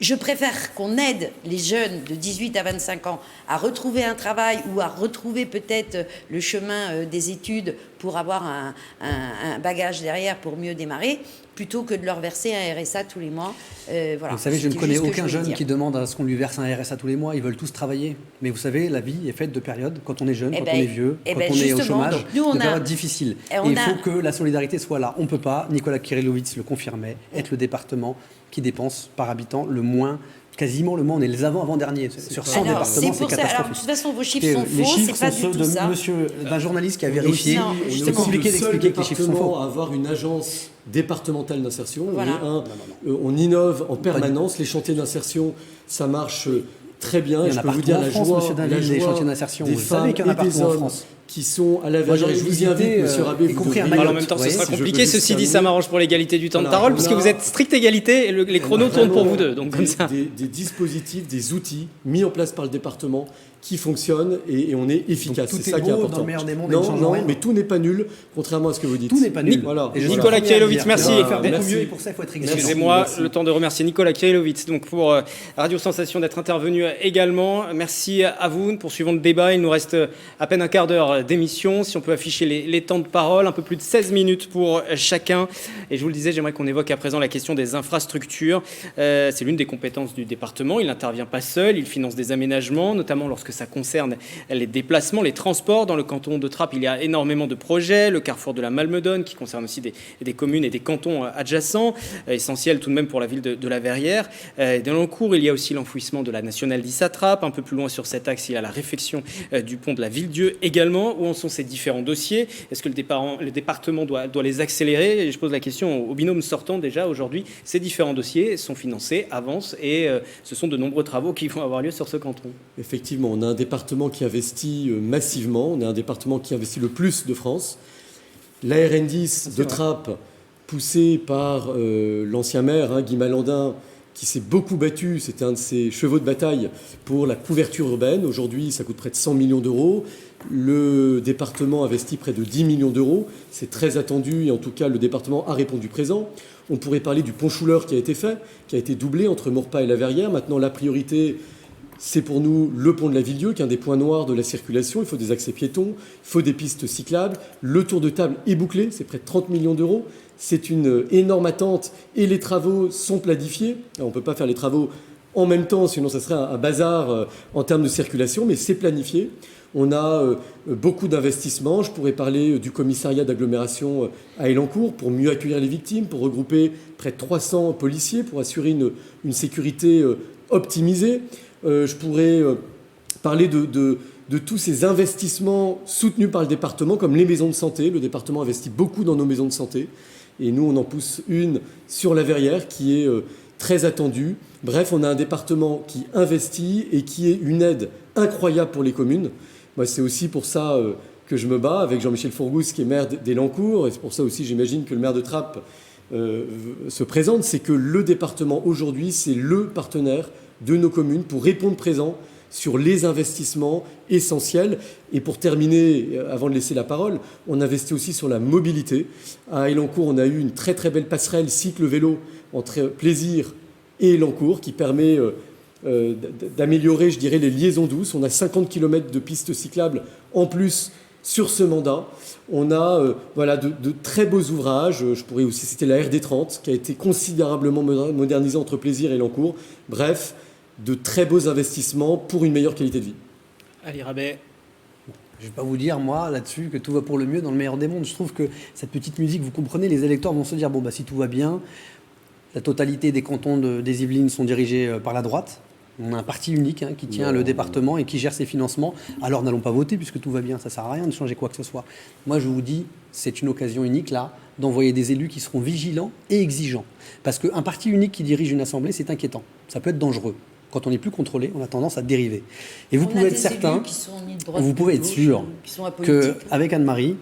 je préfère qu'on aide les jeunes de 18 à 25 ans à retrouver un travail ou à retrouver peut-être le chemin des études pour avoir un bagage derrière pour mieux démarrer, plutôt que de leur verser un RSA tous les mois. Voilà. Vous savez, je ne connais aucun jeune qui demande à ce qu'on lui verse un RSA tous les mois. Ils veulent tous travailler. Mais vous savez, la vie est faite de périodes. Quand on est jeune, quand on est vieux, quand on est au chômage, de périodes difficiles. Et il faut que la solidarité soit là. On ne peut pas, Nicolas Kirillovitz le confirmait, être le département qui dépense par habitant quasiment le moins, on est les avant-derniers. Sur 100 départements, c'est catastrophique. Alors, de toute façon, vos chiffres sont les faux, chiffres c'est pas sont du ceux tout ça. d'un journaliste qui a vérifié. C'est compliqué d'expliquer que les chiffres sont faux. À avoir une agence départementale d'insertion. Voilà. On innove en permanence. Les chantiers d'insertion, ça marche très bien. Il y en a partout en France, monsieur Dainville, des chantiers d'insertion. Vous savez qu'il y en a partout en France. Qui sont à la verrière. Je vous y invite, monsieur Rabet. En même temps, ce sera compliqué. Ceci dit, ça m'arrange pour l'égalité du temps de parole, puisque vous êtes stricte égalité et les chronos tournent pour vous deux. Donc, comme ça. Des dispositifs, des outils mis en place par le département qui fonctionnent et on est efficace. C'est ça qui est important. Dans le meilleur des mondes, non, mais tout n'est pas nul, contrairement à ce que vous dites. Tout n'est pas nul. Voilà. Nicolas Kirillovitz, merci. Mieux et pour ça, il faut être exigeant. Excusez-moi, le temps de remercier Nicolas Kirillovitz donc pour Radio Sensation d'être intervenu également. Merci à vous. Nous poursuivons le débat. Il nous reste à peine un quart d'heure d'émission. Si on peut afficher les temps de parole, un peu plus de 16 minutes pour chacun. Et je vous le disais, j'aimerais qu'on évoque à présent la question des infrastructures. C'est l'une des compétences du département. Il n'intervient pas seul. Il finance des aménagements, notamment lorsque ça concerne les déplacements, les transports. Dans le canton de Trappes, il y a énormément de projets. Le carrefour de la Malmedonne, qui concerne aussi des communes et des cantons adjacents, essentiel tout de même pour la ville de la Verrière. Dans l'encours, il y a aussi l'enfouissement de la nationale 10 à Trappes. Un peu plus loin sur cet axe, il y a la réfection du pont de la Ville-Dieu également. Où en sont ces différents dossiers? Est-ce que le département doit les accélérer? Et je pose la question au binôme sortant déjà. Aujourd'hui, ces différents dossiers sont financés, avancent, et ce sont de nombreux travaux qui vont avoir lieu sur ce canton. Effectivement, on a un département qui investit massivement. On a un département qui investit le plus de France. La RN10 de Trappes, poussée par l'ancien maire, Guy Malandin, qui s'est beaucoup battu, c'était un de ses chevaux de bataille pour la couverture urbaine. Aujourd'hui, ça coûte près de 100 millions d'euros. Le département investit près de 10 millions d'euros. C'est très attendu et en tout cas, le département a répondu présent. On pourrait parler du pont Chouleur qui a été fait, qui a été doublé entre Maurepas et la Verrière. Maintenant, la priorité, c'est pour nous le pont de la Ville-Dieu, qui est un des points noirs de la circulation. Il faut des accès piétons, il faut des pistes cyclables. Le tour de table est bouclé, c'est près de 30 millions d'euros. C'est une énorme attente et les travaux sont planifiés. Alors, on ne peut pas faire les travaux en même temps, sinon ça serait un bazar en termes de circulation, mais c'est planifié. On a beaucoup d'investissements. Je pourrais parler du commissariat d'agglomération à Elancourt pour mieux accueillir les victimes, pour regrouper près de 300 policiers, pour assurer une sécurité optimisée. Je pourrais parler de tous ces investissements soutenus par le département, comme les maisons de santé. Le département investit beaucoup dans nos maisons de santé. Et nous, on en pousse une sur la Verrière qui est très attendu. Bref, on a un département qui investit et qui est une aide incroyable pour les communes. Moi, c'est aussi pour ça que je me bats avec Jean-Michel Fourgousse, qui est maire d'Élancourt, et c'est pour ça aussi, j'imagine, que le maire de Trappes se présente. C'est que le département, aujourd'hui, c'est le partenaire de nos communes pour répondre présent sur les investissements essentiels. Et pour terminer, avant de laisser la parole, on investit aussi sur la mobilité. À Élancourt, on a eu une très très belle passerelle cycle-vélo entre Plaisir et Élancourt qui permet d'améliorer, je dirais, les liaisons douces. On a 50 km de pistes cyclables en plus sur ce mandat. On a de très beaux ouvrages. Je pourrais aussi citer la RD30 qui a été considérablement modernisée entre Plaisir et Élancourt. Bref, de très beaux investissements pour une meilleure qualité de vie. Ali Rabet. Je ne vais pas vous dire, moi, là-dessus, que tout va pour le mieux dans le meilleur des mondes. Je trouve que cette petite musique, vous comprenez, les électeurs vont se dire, bon, bah, si tout va bien, la totalité des cantons des Yvelines sont dirigés par la droite. On a un parti unique qui tient le département et qui gère ses financements. Alors n'allons pas voter puisque tout va bien, ça ne sert à rien de changer quoi que ce soit. Moi je vous dis, c'est une occasion unique là d'envoyer des élus qui seront vigilants et exigeants. Parce qu'un parti unique qui dirige une assemblée, c'est inquiétant. Ça peut être dangereux. Quand on n'est plus contrôlé, on a tendance à dériver. Et vous pouvez être certain, vous pouvez être sûr qu'avec Anne-Marie,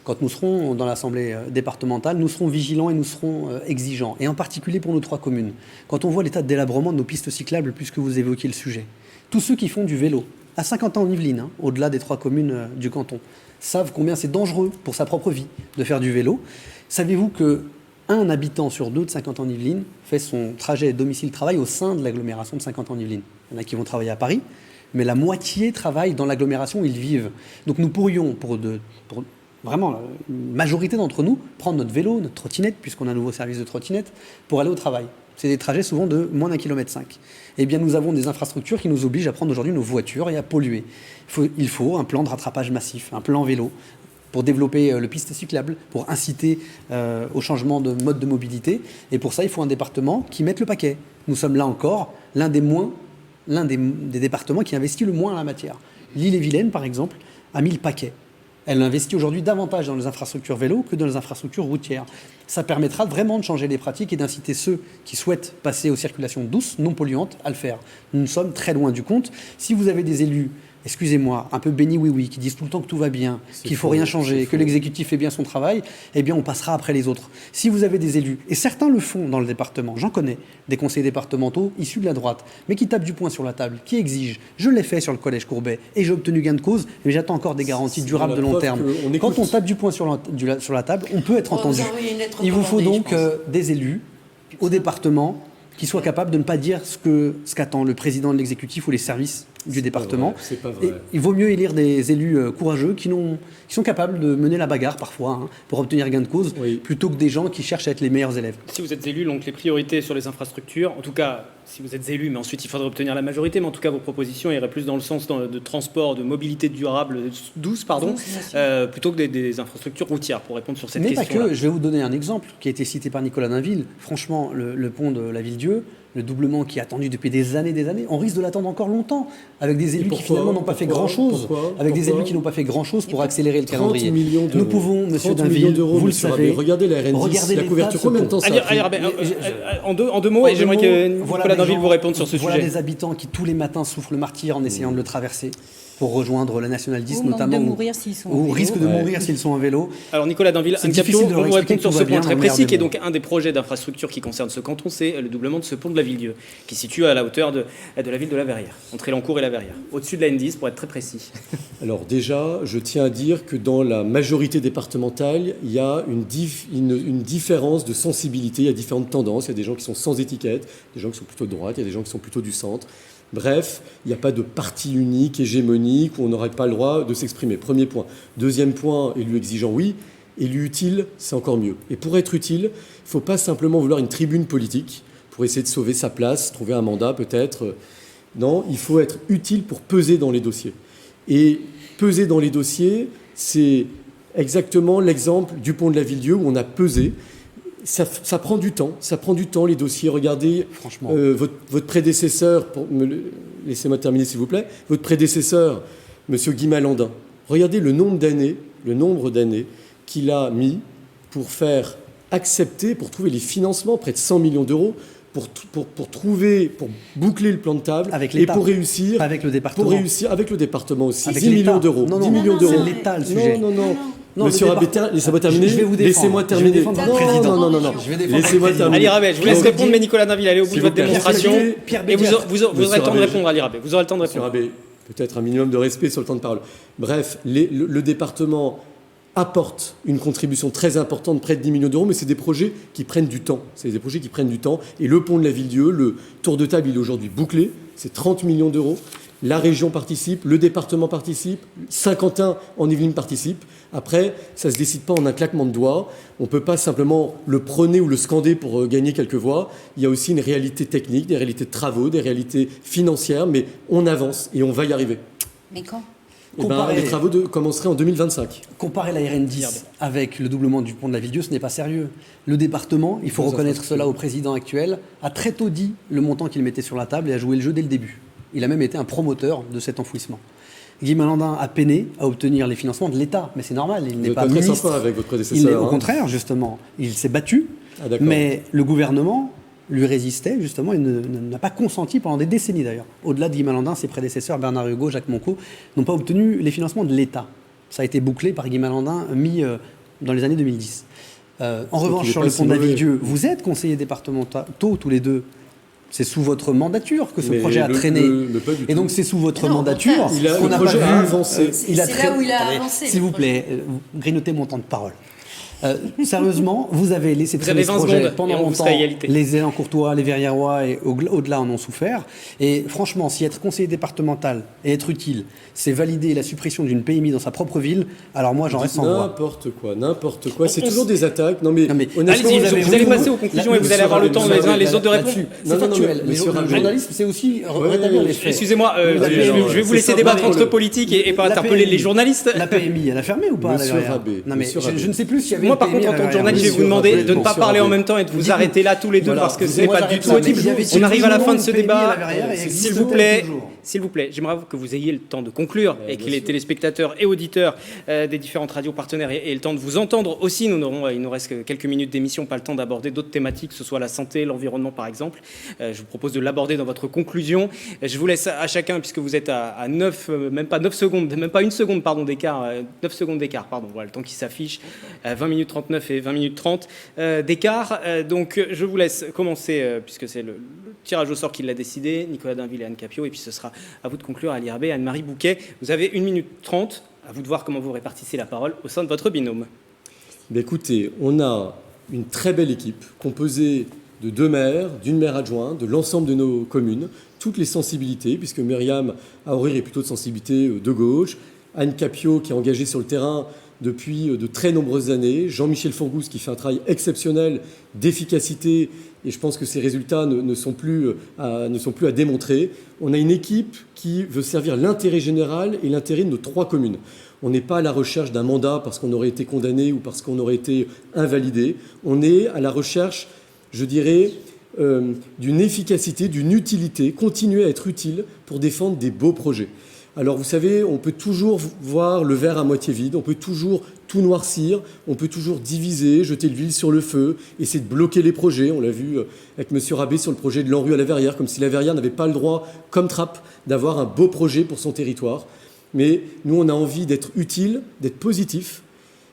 quand nous serons dans l'Assemblée départementale, nous serons vigilants et nous serons exigeants. Et en particulier pour nos 3 communes. Quand on voit l'état de délabrement de nos pistes cyclables, puisque vous évoquiez le sujet, tous ceux qui font du vélo, à 50 ans en Yvelines, au-delà des 3 communes du canton, savent combien c'est dangereux pour sa propre vie de faire du vélo. Savez-vous qu'un habitant sur 2 de 50 ans en Yvelines fait son trajet domicile-travail au sein de l'agglomération de 50 ans en Yvelines. Il y en a qui vont travailler à Paris, mais la moitié travaille dans l'agglomération où ils vivent. Donc nous pourrions, pour vraiment, une majorité d'entre nous, prendre notre vélo, notre trottinette, puisqu'on a un nouveau service de trottinette, pour aller au travail. C'est des trajets souvent de moins d'1,5 km. Eh bien, nous avons des infrastructures qui nous obligent à prendre aujourd'hui nos voitures et à polluer. Il faut un plan de rattrapage massif, un plan vélo, pour développer le piste cyclable, pour inciter au changement de mode de mobilité. Et pour ça, il faut un département qui mette le paquet. Nous sommes là encore l'un des départements qui investit le moins en la matière. L'Ille-et-Vilaine, par exemple, a mis le paquet. Elle investit aujourd'hui davantage dans les infrastructures vélo que dans les infrastructures routières. Ça permettra vraiment de changer les pratiques et d'inciter ceux qui souhaitent passer aux circulations douces, non polluantes, à le faire. Nous sommes très loin du compte. Si vous avez des élus, excusez-moi, un peu béni oui-oui, qui disent tout le temps que tout va bien, qu'il ne faut rien changer, que l'exécutif fait bien son travail, eh bien on passera après les autres. Si vous avez des élus, et certains le font dans le département, j'en connais, des conseillers départementaux issus de la droite, mais qui tapent du poing sur la table, qui exigent, je l'ai fait sur le collège Courbet, et j'ai obtenu gain de cause, mais j'attends encore des garanties durables de long terme. Quand on tape du poing sur la table, on peut être entendu. Il vous faut donc des élus au département qui soient capables de ne pas dire ce qu'attend le président de l'exécutif ou les services du département. C'est pas vrai. Et il vaut mieux élire des élus courageux qui sont capables de mener la bagarre parfois pour obtenir gain de cause, plutôt que des gens qui cherchent à être les meilleurs élèves. Si vous êtes élu, donc les priorités sur les infrastructures, en tout cas, si vous êtes élu, mais ensuite il faudra obtenir la majorité, mais en tout cas vos propositions iraient plus dans le sens de transport, de mobilité durable, douce, plutôt que des infrastructures routières, pour répondre sur cette question. Mais pas que, je vais vous donner un exemple qui a été cité par Nicolas Dainville. Franchement, le pont de la Ville-Dieu, le doublement qui est attendu depuis des années, on risque de l'attendre encore longtemps, avec des élus qui finalement n'ont pas fait grand-chose, des élus qui n'ont pas fait grand-chose pour accélérer le calendrier. Nous pouvons, monsieur Dainville, vous le savez, regardez la RN10, la couverture, combien de temps ça a pris en deux mots, et j'aimerais que Nicolas Dainville vous réponde sur ce sujet. Voilà des habitants qui tous les matins souffrent le martyre en essayant de le traverser pour rejoindre la Nationale 10 notamment, ou risquent de mourir s'ils sont en vélo. Alors Nicolas Dainville, c'est difficile de vous répondre sur ce point très précis, qui est donc un des projets d'infrastructure qui concerne ce canton, c'est le doublement de ce pont de la Ville-Dieu, qui se situe à la hauteur de la ville de La Verrière, entre Élancourt et La Verrière, au-dessus de la N10 pour être très précis. Alors déjà, je tiens à dire que dans la majorité départementale, il y a une différence de sensibilité, il y a différentes tendances, il y a des gens qui sont sans étiquette, des gens qui sont plutôt de droite, il y a des gens qui sont plutôt du centre. Bref, il n'y a pas de parti unique, hégémonique, où on n'aurait pas le droit de s'exprimer. Premier point. Deuxième point, élu exigeant, oui. Élu utile, c'est encore mieux. Et pour être utile, il ne faut pas simplement vouloir une tribune politique pour essayer de sauver sa place, trouver un mandat peut-être. Non, il faut être utile pour peser dans les dossiers. Et peser dans les dossiers, c'est exactement l'exemple du pont de la Ville-Dieu où on a pesé. Ça prend du temps, les dossiers. Regardez, franchement, votre prédécesseur, laissez-moi terminer s'il vous plaît, votre prédécesseur, M. Guy Malandin, regardez le nombre d'années qu'il a mis pour faire accepter, pour trouver les financements, près de 100 millions d'euros, pour trouver, pour boucler le plan de table Avec et l'État. pour réussir. Pas avec le département. Pour réussir avec le département aussi. Avec 10 millions l'État. d'euros. Non, 10 millions c'est d'euros. l'État le sujet. Non, Monsieur Rabé, laissez-moi terminer. Je vais vous défendre. Laissez-moi Je vais terminer. défendre votre président. Non. Je vais défendre Laissez-moi votre président. terminer. Ali Rabet, je vous laisse Donc, répondre, mais Nicolas Dainville, allez au bout de S'il votre vous plaît. démonstration. Pierre Et vous Béguet. aurez le temps de Monsieur Rabet. répondre, Ali Rabet. Vous aurez le temps de Monsieur répondre. Rabé, peut-être un minimum de respect sur le temps de parole. Bref, le département apporte une contribution très importante, près de 10 millions d'euros, mais c'est des projets qui prennent du temps. C'est des projets qui prennent du temps. Et le pont de la Ville-Dieu, le tour de table, il est aujourd'hui bouclé. C'est 30 millions d'euros. La région participe, le département participe, Saint-Quentin en Yvelines participe. Après, ça ne se décide pas en un claquement de doigts. On ne peut pas simplement le prôner ou le scander pour gagner quelques voix. Il y a aussi une réalité technique, des réalités de travaux, des réalités financières, mais on avance et on va y arriver. Mais quand? Les travaux commenceraient en 2025. Comparer la RN10 avec le doublement du pont de la Ville-Dieu, ce n'est pas sérieux. Le département, il faut reconnaître cela au président actuel, a très tôt dit le montant qu'il mettait sur la table et a joué le jeu dès le début. Il a même été un promoteur de cet enfouissement. Guy Malandin a peiné à obtenir les financements de l'État, mais c'est normal, il n'est pas très ministre. sympa avec votre prédécesseur. Au contraire, justement, il s'est battu, d'accord. mais le gouvernement lui résistait, justement, et n'a pas consenti pendant des décennies d'ailleurs. Au-delà de Guy Malandin, ses prédécesseurs, Bernard Hugo, Jacques Moncaut, n'ont pas obtenu les financements de l'État. Ça a été bouclé par Guy Malandin, dans les années 2010. En revanche, sur le pont de la Ville-Dieu, vous êtes conseillers départementaux tous les deux. C'est sous votre mandature que ce projet a traîné. Et donc c'est sous votre mandature qu'on n'a pas vu avancer. C'est là où il a avancé. S'il vous plaît, grignotez mon temps de parole. Sérieusement, vous avez laissé Vous traîner avez ce 20 projet secondes pendant et on vous longtemps. sera à égalité. Les Élan-Courtois, les Verrières-Rois et au-delà en ont souffert. Et franchement, si être conseiller départemental et être utile, c'est valider la suppression d'une PMI dans sa propre ville, alors moi j'en reste sans voix. N'importe quoi. C'est toujours des attaques. Non mais honnêtement, allez-y, vous allez passer aux conclusions et vous allez avoir le temps les uns les autres de répondre. C'est factuel. Le journalisme, c'est aussi rétablir les faits. Excusez-moi, je vais vous laisser débattre entre politiques et pas interpeller les journalistes. La PMI, elle a fermé ou pas? Monsieur Rabé, Non mais Monsieur je ne sais plus s'il y avait Moi, une par PMI contre, en à tant que la journaliste, je vais vous demander de ne pas parler en même temps et de vous arrêter là tous les deux Voilà. parce que ce n'est Moi, pas du j'arrête tout là, audible. mais il y avait On arrive à la fin de toujours ce une PMI à débat. la Verrière et S'il vous plaît, j'aimerais que vous ayez le temps de conclure et que les téléspectateurs et auditeurs des différentes radios partenaires aient le temps de vous entendre aussi. Il nous reste que quelques minutes d'émission, pas le temps d'aborder d'autres thématiques, que ce soit la santé, l'environnement par exemple. Je vous propose de l'aborder dans votre conclusion. Je vous laisse à chacun, puisque vous êtes à 9, même pas 9 secondes, même pas une seconde pardon, d'écart, 9 secondes d'écart, pardon, voilà le temps qui s'affiche, 20 minutes 39 et 20 minutes 30 d'écart. Donc je vous laisse commencer, puisque c'est le tirage au sort qui l'a décidé, Nicolas Dainville et Anne Capio, et puis ce sera à vous de conclure, Ali Rabet et Anne-Marie Bouquet. Vous avez 1 minute 30, à vous de voir comment vous répartissez la parole au sein de votre binôme. Écoutez, on a une très belle équipe composée de 2 maires, d'une maire adjointe, de l'ensemble de nos communes, toutes les sensibilités, puisque Myriam Aourir est plutôt de sensibilité de gauche, Anne Capio qui est engagée sur le terrain depuis de très nombreuses années, Jean-Michel Fourgousse qui fait un travail exceptionnel d'efficacité, et je pense que ces résultats ne sont plus à démontrer. On a une équipe qui veut servir l'intérêt général et l'intérêt de nos 3 communes. On n'est pas à la recherche d'un mandat parce qu'on aurait été condamné ou parce qu'on aurait été invalidé. On est à la recherche, je dirais, d'une efficacité, d'une utilité, continuer à être utile pour défendre des beaux projets. Alors vous savez, on peut toujours voir le verre à moitié vide, on peut toujours tout noircir, on peut toujours diviser, jeter de l'huile sur le feu, essayer de bloquer les projets. On l'a vu avec M. Rabé sur le projet de l'Enrue à la Verrière, comme si la Verrière n'avait pas le droit, comme Trappes, d'avoir un beau projet pour son territoire. Mais nous, on a envie d'être utile, d'être positif,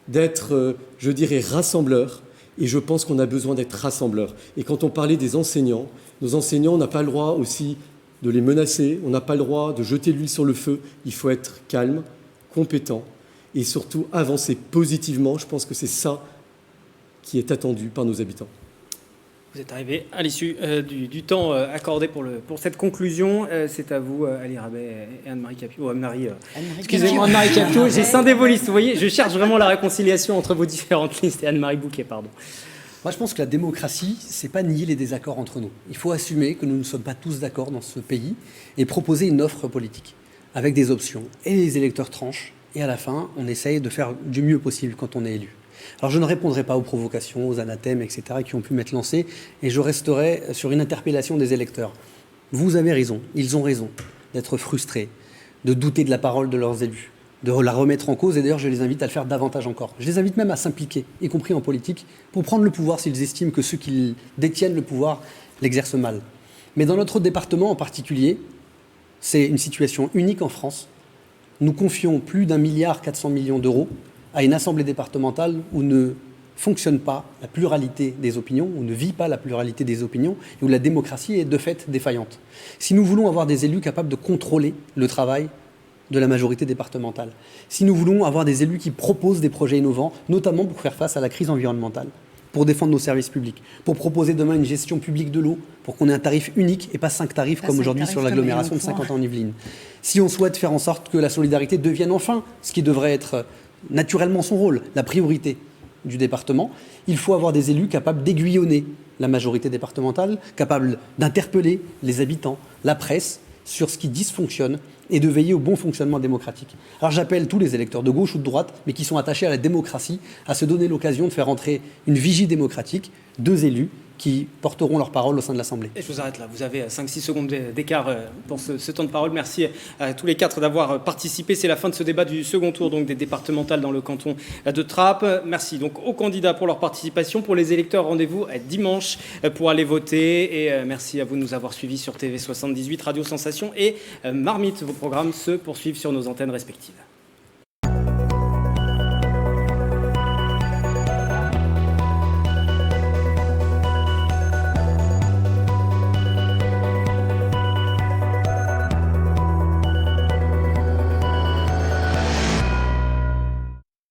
d'être, je dirais, rassembleur. Et je pense qu'on a besoin d'être rassembleur. Et quand on parlait des enseignants, nos enseignants, on n'a pas le droit aussi de les menacer, on n'a pas le droit de jeter l'huile sur le feu. Il faut être calme, compétent et surtout avancer positivement. Je pense que c'est ça qui est attendu par nos habitants. Vous êtes arrivé à l'issue du temps accordé pour cette conclusion. C'est à vous, Ali Rabet et Anne-Marie Capio. Excusez-moi, Anne-Marie Capio, j'ai scindé vos listes. Vous voyez, je cherche vraiment la réconciliation entre vos différentes listes. Et Anne-Marie Bouquet, pardon. Moi, je pense que la démocratie, c'est pas nier les désaccords entre nous. Il faut assumer que nous ne sommes pas tous d'accord dans ce pays et proposer une offre politique avec des options. Et les électeurs tranchent. Et à la fin, on essaye de faire du mieux possible quand on est élu. Alors, je ne répondrai pas aux provocations, aux anathèmes, etc., qui ont pu m'être lancés, et je resterai sur une interpellation des électeurs. Vous avez raison, ils ont raison d'être frustrés, de douter de la parole de leurs élus, de la remettre en cause, et d'ailleurs, je les invite à le faire davantage encore. Je les invite même à s'impliquer, y compris en politique, pour prendre le pouvoir s'ils estiment que ceux qui détiennent le pouvoir l'exercent mal. Mais dans notre département en particulier, c'est une situation unique en France. Nous confions plus d'1,4 milliard d'euros à une assemblée départementale où ne fonctionne pas la pluralité des opinions, où ne vit pas la pluralité des opinions, et où la démocratie est de fait défaillante. Si nous voulons avoir des élus capables de contrôler le travail de la majorité départementale, si nous voulons avoir des élus qui proposent des projets innovants, notamment pour faire face à la crise environnementale, pour défendre nos services publics, pour proposer demain une gestion publique de l'eau, pour qu'on ait un tarif unique et pas 5 tarifs comme aujourd'hui sur l'agglomération de Saint-Quentin-en-Yvelines. Si on souhaite faire en sorte que la solidarité devienne enfin ce qui devrait être naturellement son rôle, la priorité du département, il faut avoir des élus capables d'aiguillonner la majorité départementale, capables d'interpeller les habitants, la presse, sur ce qui dysfonctionne et de veiller au bon fonctionnement démocratique. Alors j'appelle tous les électeurs de gauche ou de droite, mais qui sont attachés à la démocratie, à se donner l'occasion de faire entrer une vigie démocratique, 2 élus qui porteront leur parole au sein de l'Assemblée. Et je vous arrête là, vous avez 5-6 secondes d'écart pour ce temps de parole. Merci à tous les 4 d'avoir participé. C'est la fin de ce débat du second tour donc, des départementales dans le canton de Trappes. Merci donc aux candidats pour leur participation. Pour les électeurs, rendez-vous dimanche pour aller voter. Et merci à vous de nous avoir suivis sur TV78, Radio Sensation et Marmite. Vos programmes se poursuivent sur nos antennes respectives.